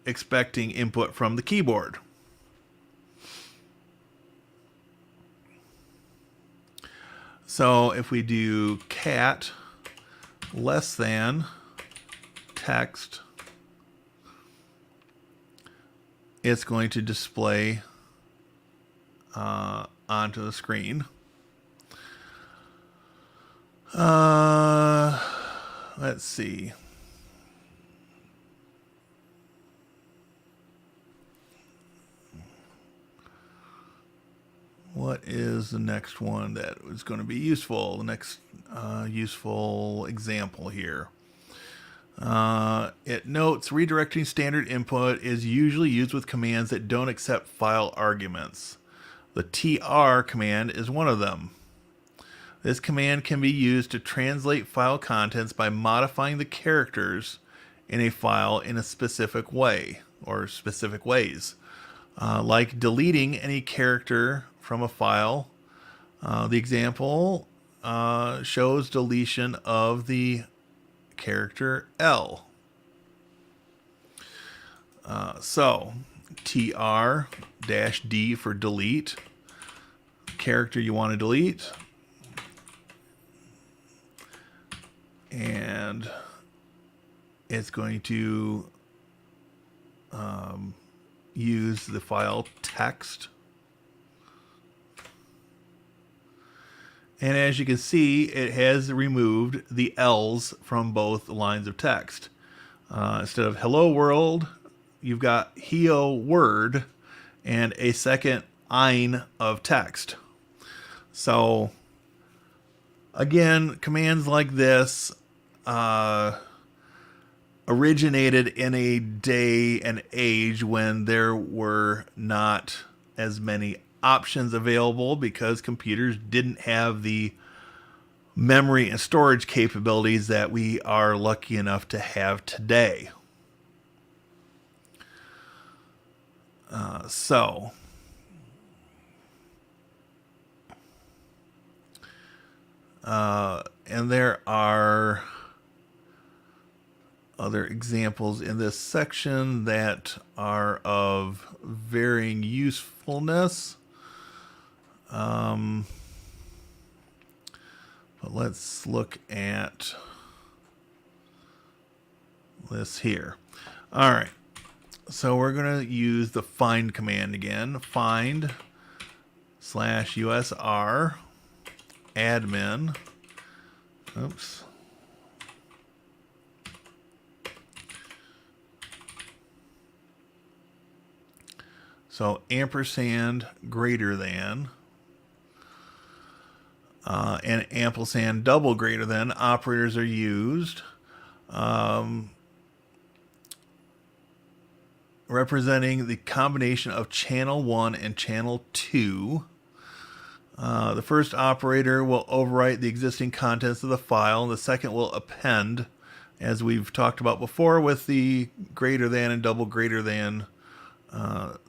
expecting input from the keyboard. So if we do cat less than text, it's going to display onto the screen. Let's see. What is the next one that is going to be useful? The next useful example here. It notes redirecting standard input is usually used with commands that don't accept file arguments. The tr command is one of them. This command can be used to translate file contents by modifying the characters in a file in a specific way or specific ways, like deleting any character from a file. The example shows deletion of the character L. So tr-d for delete, character you want to delete, and it's going to use the file text. And as you can see, it has removed the L's from both lines of text. Instead of hello world, you've got hello word and a second ein of text. So Again, commands like this originated in a day and age when there were not as many options available because computers didn't have the memory and storage capabilities that we are lucky enough to have today. And there are other examples in this section that are of varying usefulness. But let's look at this here. All right. So we're going to use the find command again. Find /usr admin. Oops. So ampersand greater than and ampersand double greater than operators are used, representing the combination of channel 1 and channel 2. The first operator will overwrite the existing contents of the file, and the second will append, as we've talked about before with the greater than and double greater than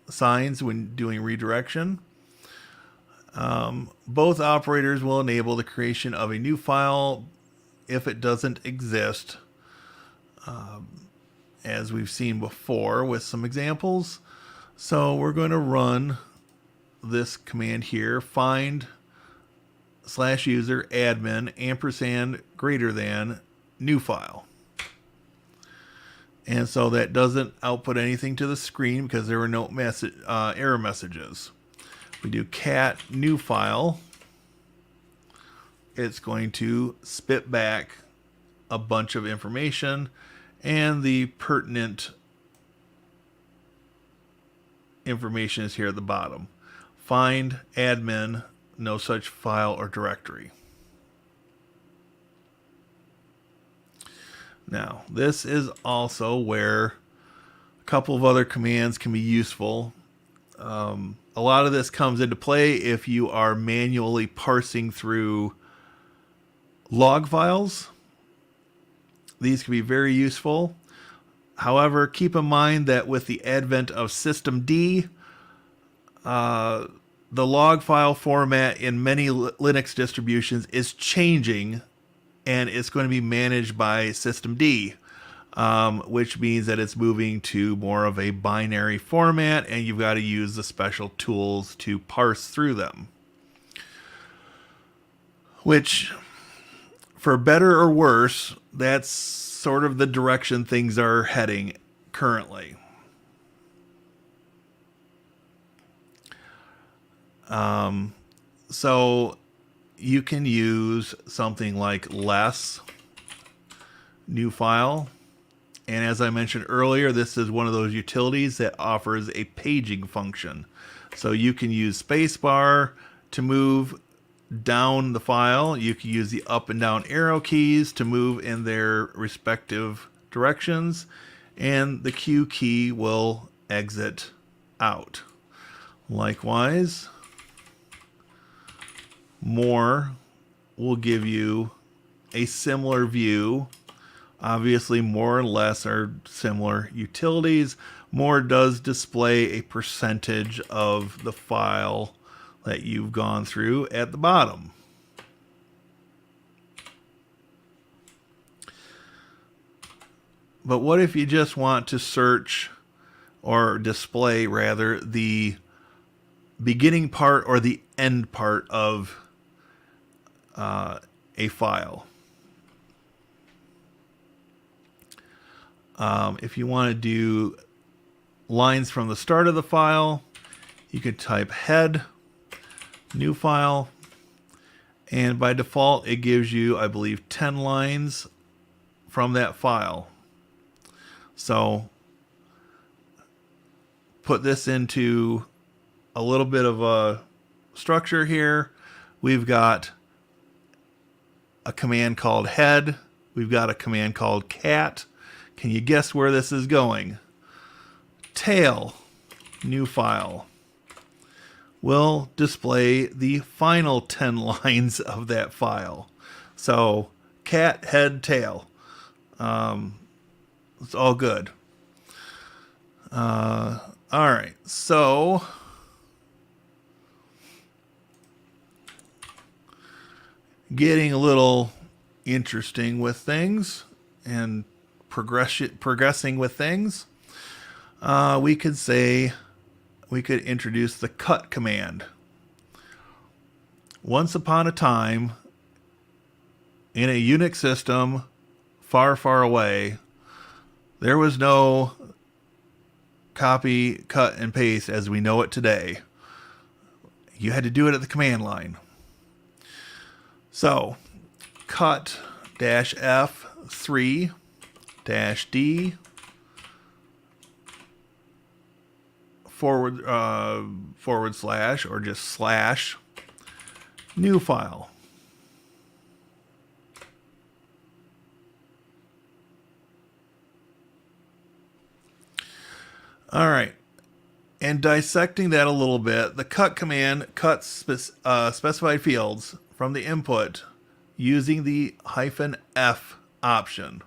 signs when doing redirection. Both operators will enable the creation of a new file if it doesn't exist, as we've seen before with some examples. So we're going to run this command here, find /user admin ampersand greater than new file. And so that doesn't output anything to the screen because there were no error messages. We do cat new file. It's going to spit back a bunch of information, and the pertinent information is here at the bottom. Find admin, no such file or directory. Now, this is also where a couple of other commands can be useful. A lot of this comes into play if you are manually parsing through log files. These can be very useful. However, keep in mind that with the advent of systemd, the log file format in many Linux distributions is changing, and it's going to be managed by systemd, which means that it's moving to more of a binary format, and you've got to use the special tools to parse through them. Which, for better or worse, that's sort of the direction things are heading currently. So you can use something like less new file. And as I mentioned earlier, this is one of those utilities that offers a paging function. So you can use spacebar to move down the file. You can use the up and down arrow keys to move in their respective directions. And the Q key will exit out. Likewise, more will give you a similar view. Obviously, more and less are similar utilities. More does display a percentage of the file that you've gone through at the bottom. But what if you just want to search or display, rather, the beginning part or the end part of a file? If you want to do lines from the start of the file, you could type head, new file, and by default it gives you, I believe, 10 lines from that file. So put this into a little bit of a structure here. We've got a command called head. We've got a command called cat. Can you guess where this is going? Tail, new file, will display the final 10 lines of that file. So cat, head, tail. It's all good. All right, so getting a little interesting with things and progressing with things, we could introduce the cut command. Once upon a time, in a Unix system far, far away, there was no copy, cut, and paste as we know it today. You had to do it at the command line. So, cut -F3 -D forward slash or just slash new file. All right. And dissecting that a little bit, the cut command cuts specified fields from the input using the -F option.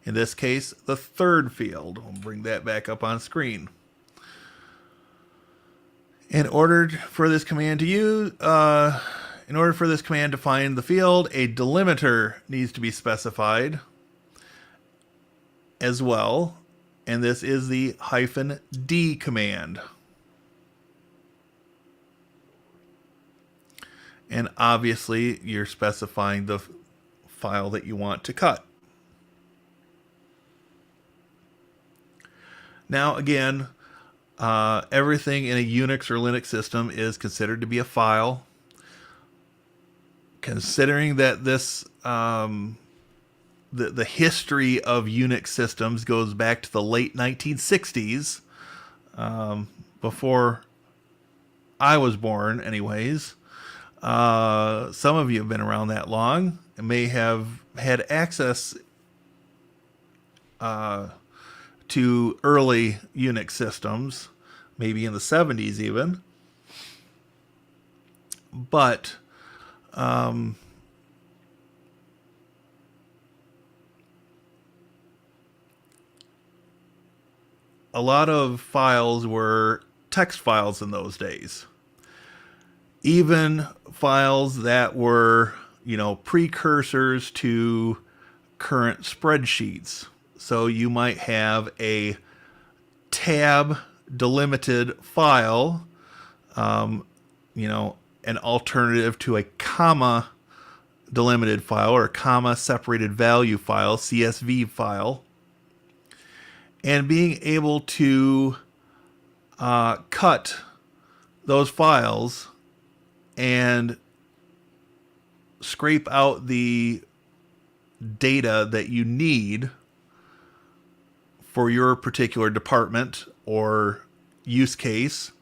In this case, the third field. We'll bring that back up on screen. In order for this command to find the field, a delimiter needs to be specified as well. And this is the -D command. And obviously, you're specifying the file that you want to cut. Now, again, everything in a Unix or Linux system is considered to be a file. Considering that this the history of Unix systems goes back to the late 1960s, before I was born anyways. Some of you have been around that long and may have had access to early Unix systems, maybe in the 70s even. But a lot of files were text files in those days. Even files that were, precursors to current spreadsheets. So you might have a tab delimited file, an alternative to a comma delimited file or a comma separated value file, CSV file. And being able to cut those files and scrape out the data that you need for your particular department or use case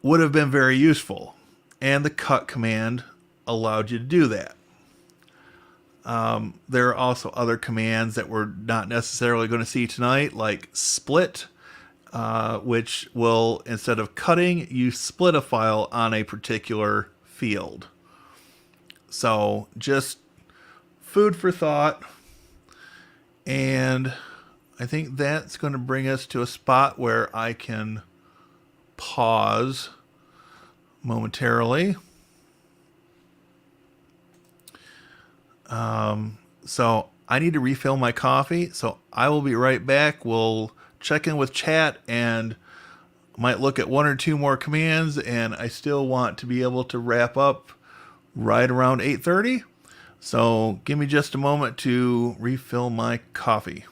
would have been very useful. And the cut command allowed you to do that. There are also other commands that we're not necessarily going to see tonight, like split, which will, instead of cutting, you split a file on a particular field. So just food for thought. And I think that's going to bring us to a spot where I can pause momentarily. So I need to refill my coffee, so I will be right back. We'll check in with chat and might look at one or two more commands, and I still want to be able to wrap up right around 8:30. So give me just a moment to refill my coffee.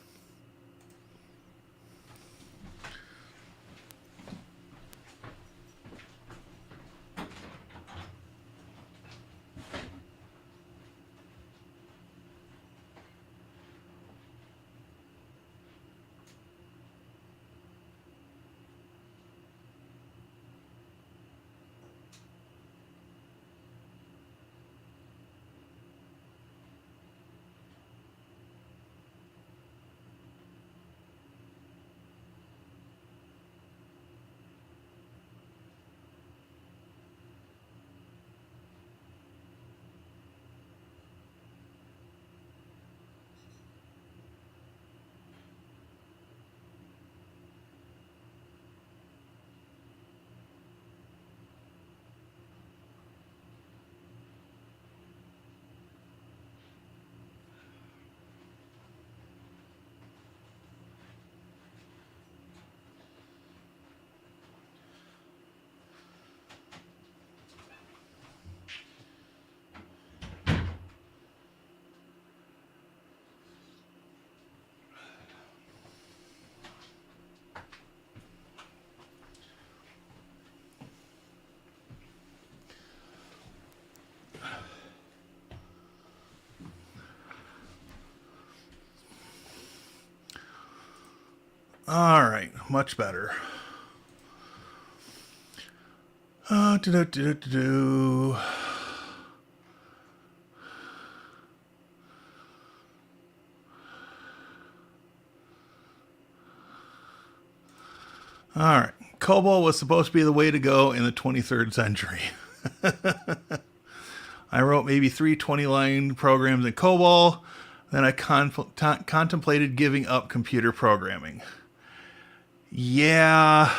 All right, much better. Do. All right. COBOL was supposed to be the way to go in the 23rd century. I wrote maybe 3 20-line programs in COBOL. Then I contemplated giving up computer programming. Yeah.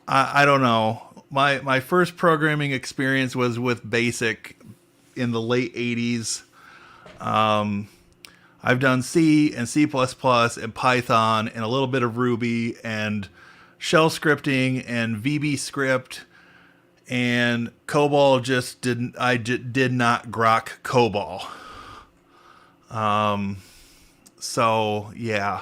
I don't know. My first programming experience was with BASIC in the late 80s. I've done C and C++ and Python and a little bit of Ruby and shell scripting and VB script, and COBOL just didn't. I did not grok COBOL. So yeah,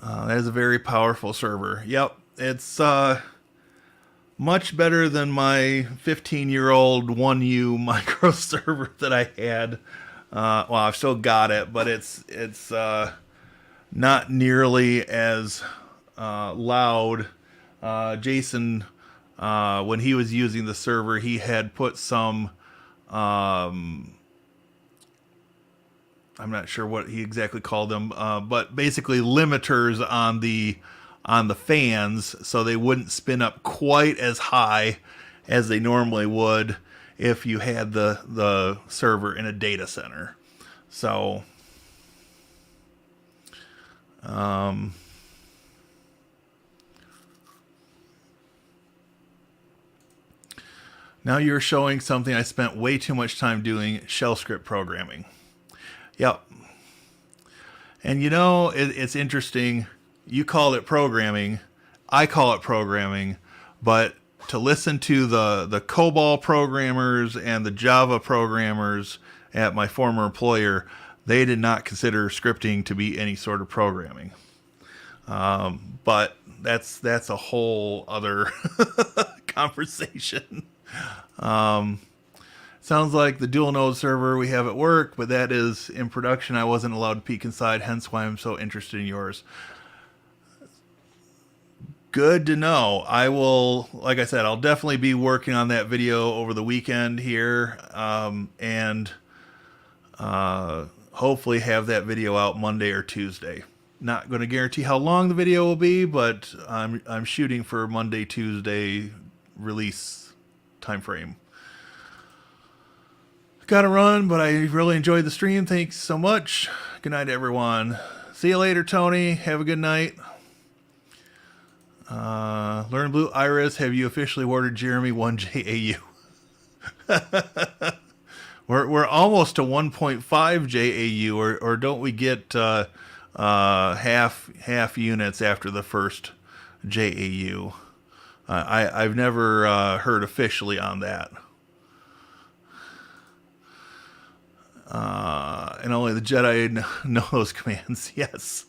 that is a very powerful server. Yep, it's much better than my 15-year-old 1U micro server that I had. Well, I've still got it, but it's not nearly as loud. Jason, when he was using the server, he had put some. I'm not sure what he exactly called them, but basically limiters on the fans, so they wouldn't spin up quite as high as they normally would if you had the server in a data center. So, now you're showing something I spent way too much time doing: shell script programming. Yep. And you know, it's interesting. You call it programming. I call it programming. But to listen to the COBOL programmers and the Java programmers at my former employer, they did not consider scripting to be any sort of programming. But that's a whole other conversation. Sounds like the dual node server we have at work, but that is in production. I wasn't allowed to peek inside, hence why I'm so interested in yours. Good to know. I will, like I said, I'll definitely be working on that video over the weekend here, and hopefully have that video out Monday or Tuesday. Not going to guarantee how long the video will be, but I'm shooting for Monday, Tuesday release time frame. Gotta run, but I really enjoyed the stream. Thanks so much. Good night, everyone. See you later, Tony. Have a good night. Learn Blue Iris, have you officially ordered Jeremy 1 JAU? we're almost to 1.5 JAU, or don't we get half units after the first JAU? I've never heard officially on that. And only the Jedi know those commands. Yes.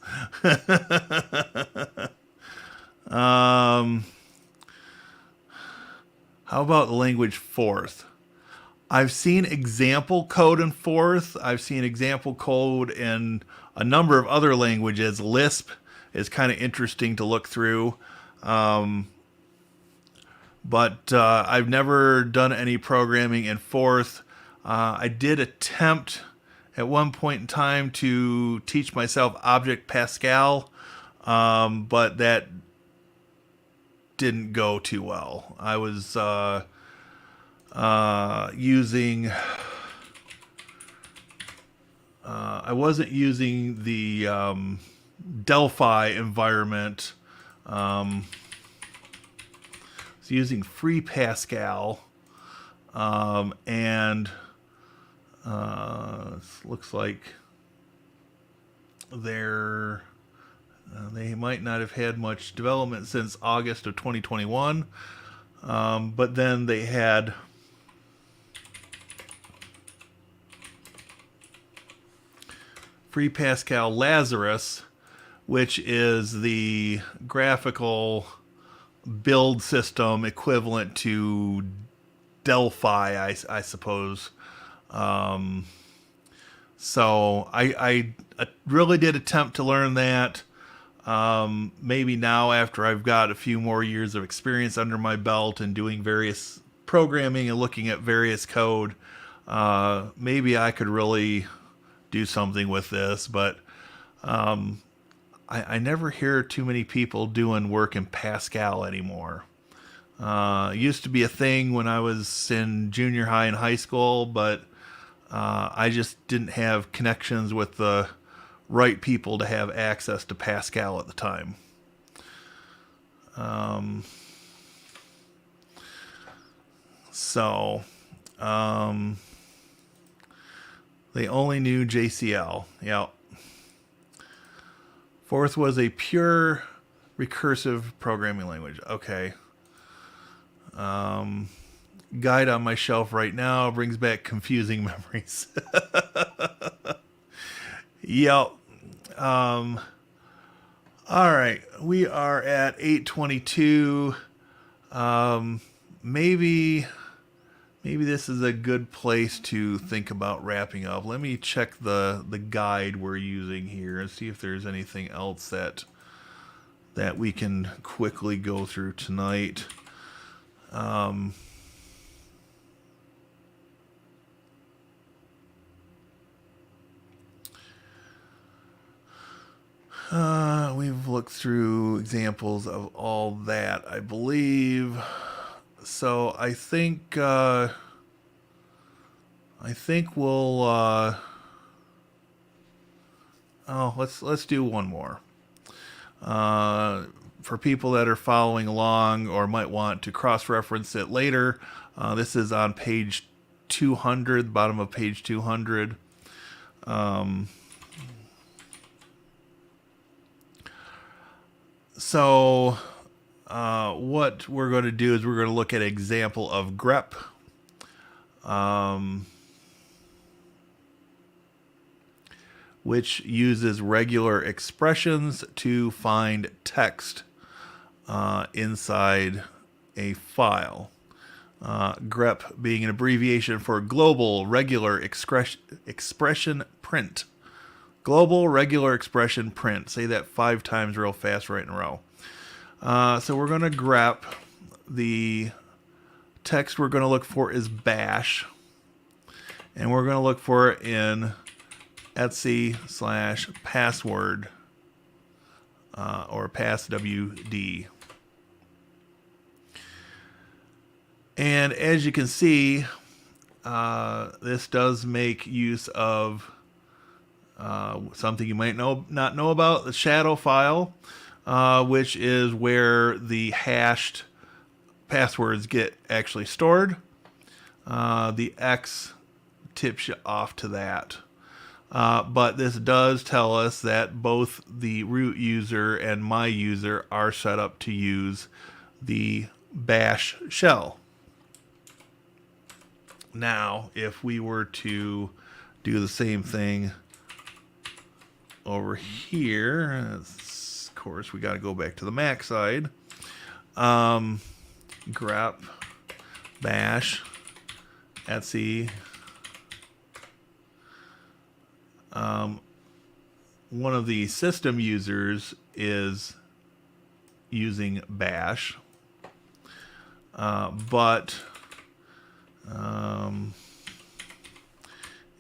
How about the language Forth? I've seen example code in Forth. I've seen example code in a number of other languages. Lisp is kind of interesting to look through. But I've never done any programming in Forth. I did attempt at one point in time to teach myself Object Pascal, but that didn't go too well. I was using... I wasn't using the Delphi environment. I was using Free Pascal, and looks like they might not have had much development since August of 2021, but then they had Free Pascal Lazarus, which is the graphical build system equivalent to Delphi, I suppose. So I really did attempt to learn that. Maybe now, after I've got a few more years of experience under my belt and doing various programming and looking at various code, maybe I could really do something with this. But I never hear too many people doing work in Pascal anymore. It used to be a thing when I was in junior high and high school, but I just didn't have connections with the right people to have access to Pascal at the time. So they only knew JCL. Yep. Fourth was a pure recursive programming language. Okay. Guide on my shelf right now brings back confusing memories. Yep. All right. We are at 8:22. Maybe this is a good place to think about wrapping up. Let me check the guide we're using here and see if there's anything else that we can quickly go through tonight. We've looked through examples of all that, I believe. So I think we'll let's do one more. For people that are following along or might want to cross-reference it later, this is on page 200, bottom of page 200. So what we're going to do is we're going to look at an example of grep. Which uses regular expressions to find text inside a file. grep being an abbreviation for Global Regular Expression Print. Global Regular Expression Print. Say that 5 times real fast right in a row. So we're going to grep. The text we're going to look for is bash. And we're going to look for it in /password or passwd. And as you can see, this does make use of something you might not know about, the shadow file, which is where the hashed passwords get actually stored. The X tips you off to that. But this does tell us that both the root user and my user are set up to use the bash shell. Now, if we were to do the same thing over here, of course, we got to go back to the Mac side. Grep bash etc. One of the system users is using bash, but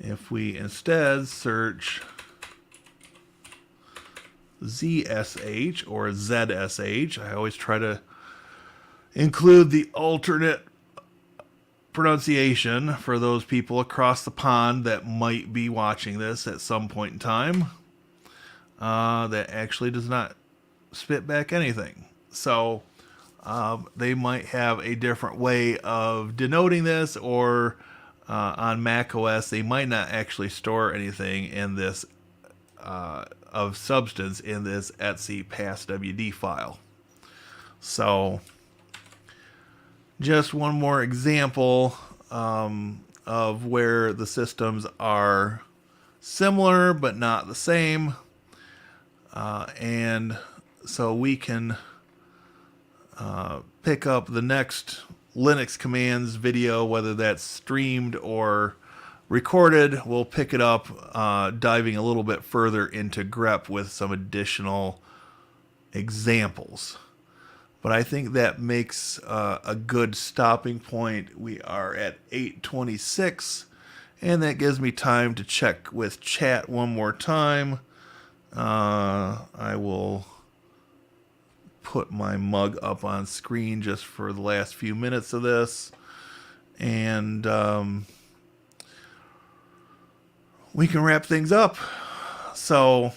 if we instead search ZSH or ZSH, I always try to include the alternate pronunciation for those people across the pond that might be watching this at some point in time, that actually does not spit back anything. So they might have a different way of denoting this, or on Mac OS they might not actually store anything in this of substance in this etc passwd file. So just one more example of where the systems are similar but not the same. And so we can pick up the next Linux Commands video, whether that's streamed or recorded, we'll pick it up diving a little bit further into grep with some additional examples. But I think that makes a good stopping point. We are at 8:26, and that gives me time to check with chat one more time. I will put my mug up on screen just for the last few minutes of this. And we can wrap things up. So,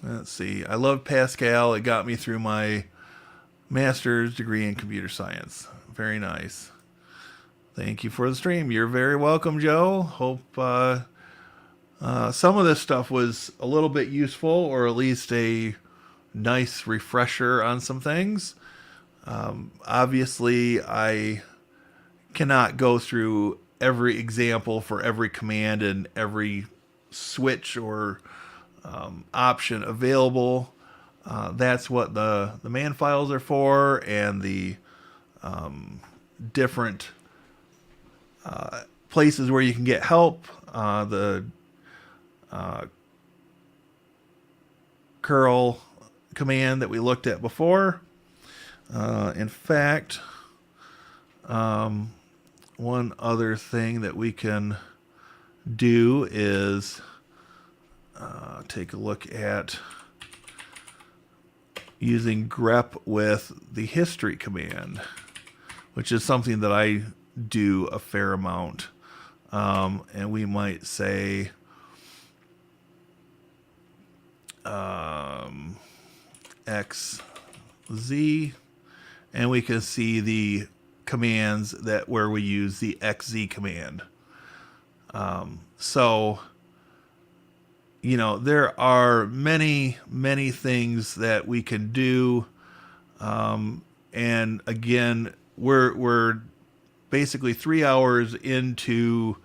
let's see. I love Pascal. It got me through my master's degree in computer science. Very nice. Thank you for the stream. You're very welcome, Joe. Hope some of this stuff was a little bit useful, or at least a nice refresher on some things. Obviously, I cannot go through every example for every command and every switch or option available. That's what the man files are for, and the different places where you can get help. The curl command that we looked at before. In fact, one other thing that we can do is take a look at using grep with the history command, which is something that I do a fair amount. And we might say XZ, and we can see the commands that where we use the XZ command. So, you know, there are many things that we can do. And again, we're basically 3 hours into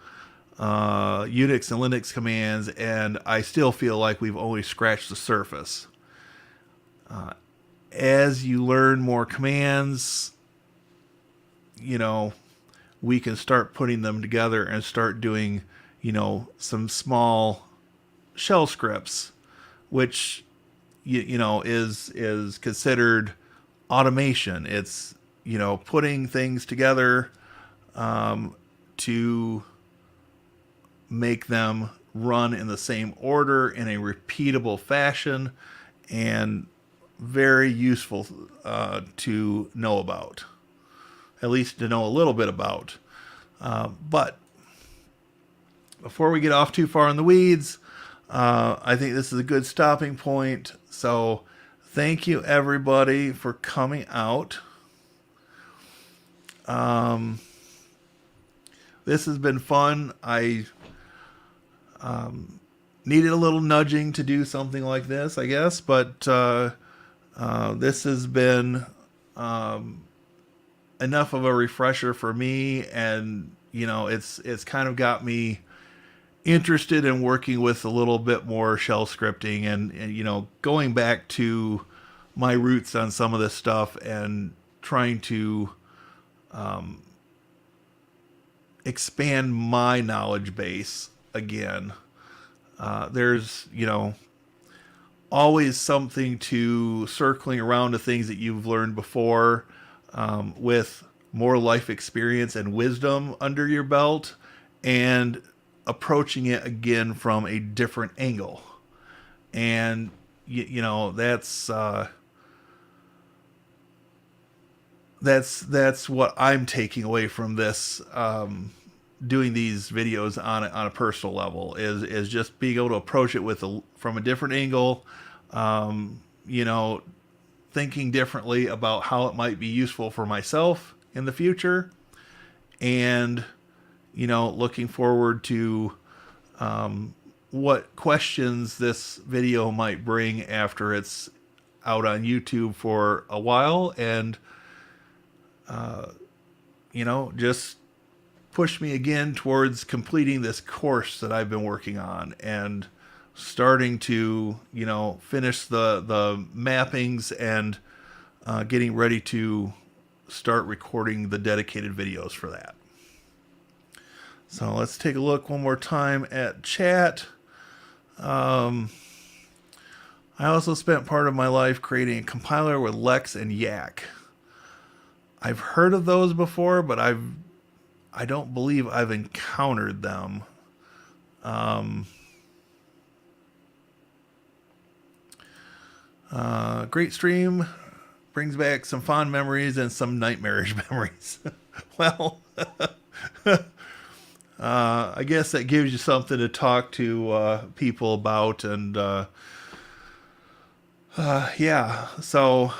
Unix and Linux commands, and I still feel like we've only scratched the surface. As you learn more commands, you know, we can start putting them together and start doing, you know, some small shell scripts, which, you know, is considered automation. It's, you know, putting things together to make them run in the same order in a repeatable fashion, and very useful to know about, at least to know a little bit about. But before we get off too far in the weeds, I think this is a good stopping point. So thank you everybody for coming out. This has been fun. I needed a little nudging to do something like this, I guess, but this has been enough of a refresher for me, and you know, it's kind of got me interested in working with a little bit more shell scripting, and you know, going back to my roots on some of this stuff and trying to expand my knowledge base again. There's, you know, always something to circling around to things that you've learned before, with more life experience and wisdom under your belt, and approaching it again from a different angle. And you know, that's what I'm taking away from this, doing these videos on a personal level, is just being able to approach it from a different angle, you know, thinking differently about how it might be useful for myself in the future, and you know, looking forward to what questions this video might bring after it's out on YouTube for a while, and you know, just push me again towards completing this course that I've been working on, and starting to, you know, finish the mappings, and getting ready to start recording the dedicated videos for that. So let's take a look one more time at chat. I also spent part of my life creating a compiler with Lex and Yak. I've heard of those before, but I don't believe I've encountered them. Great stream. Brings back some fond memories and some nightmarish memories. Well, I guess that gives you something to talk to people about. And yeah, so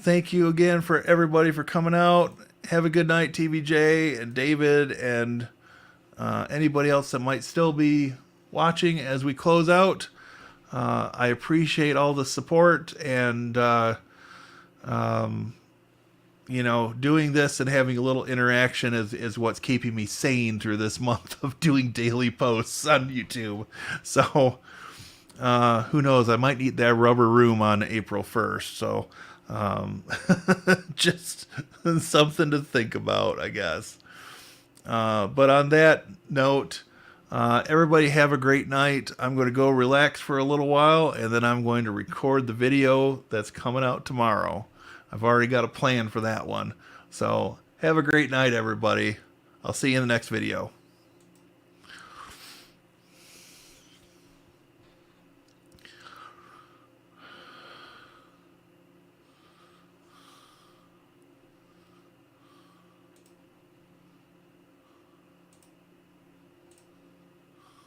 thank you again for everybody for coming out. Have a good night, TVJ and David and anybody else that might still be watching as we close out. I appreciate all the support and, you know, doing this and having a little interaction is what's keeping me sane through this month of doing daily posts on YouTube. So, who knows? I might need that rubber room on April 1st. So, just something to think about, I guess. But on that note, everybody have a great night. I'm going to go relax for a little while, and then I'm going to record the video that's coming out tomorrow. I've already got a plan for that one. So have a great night, everybody. I'll see you in the next video.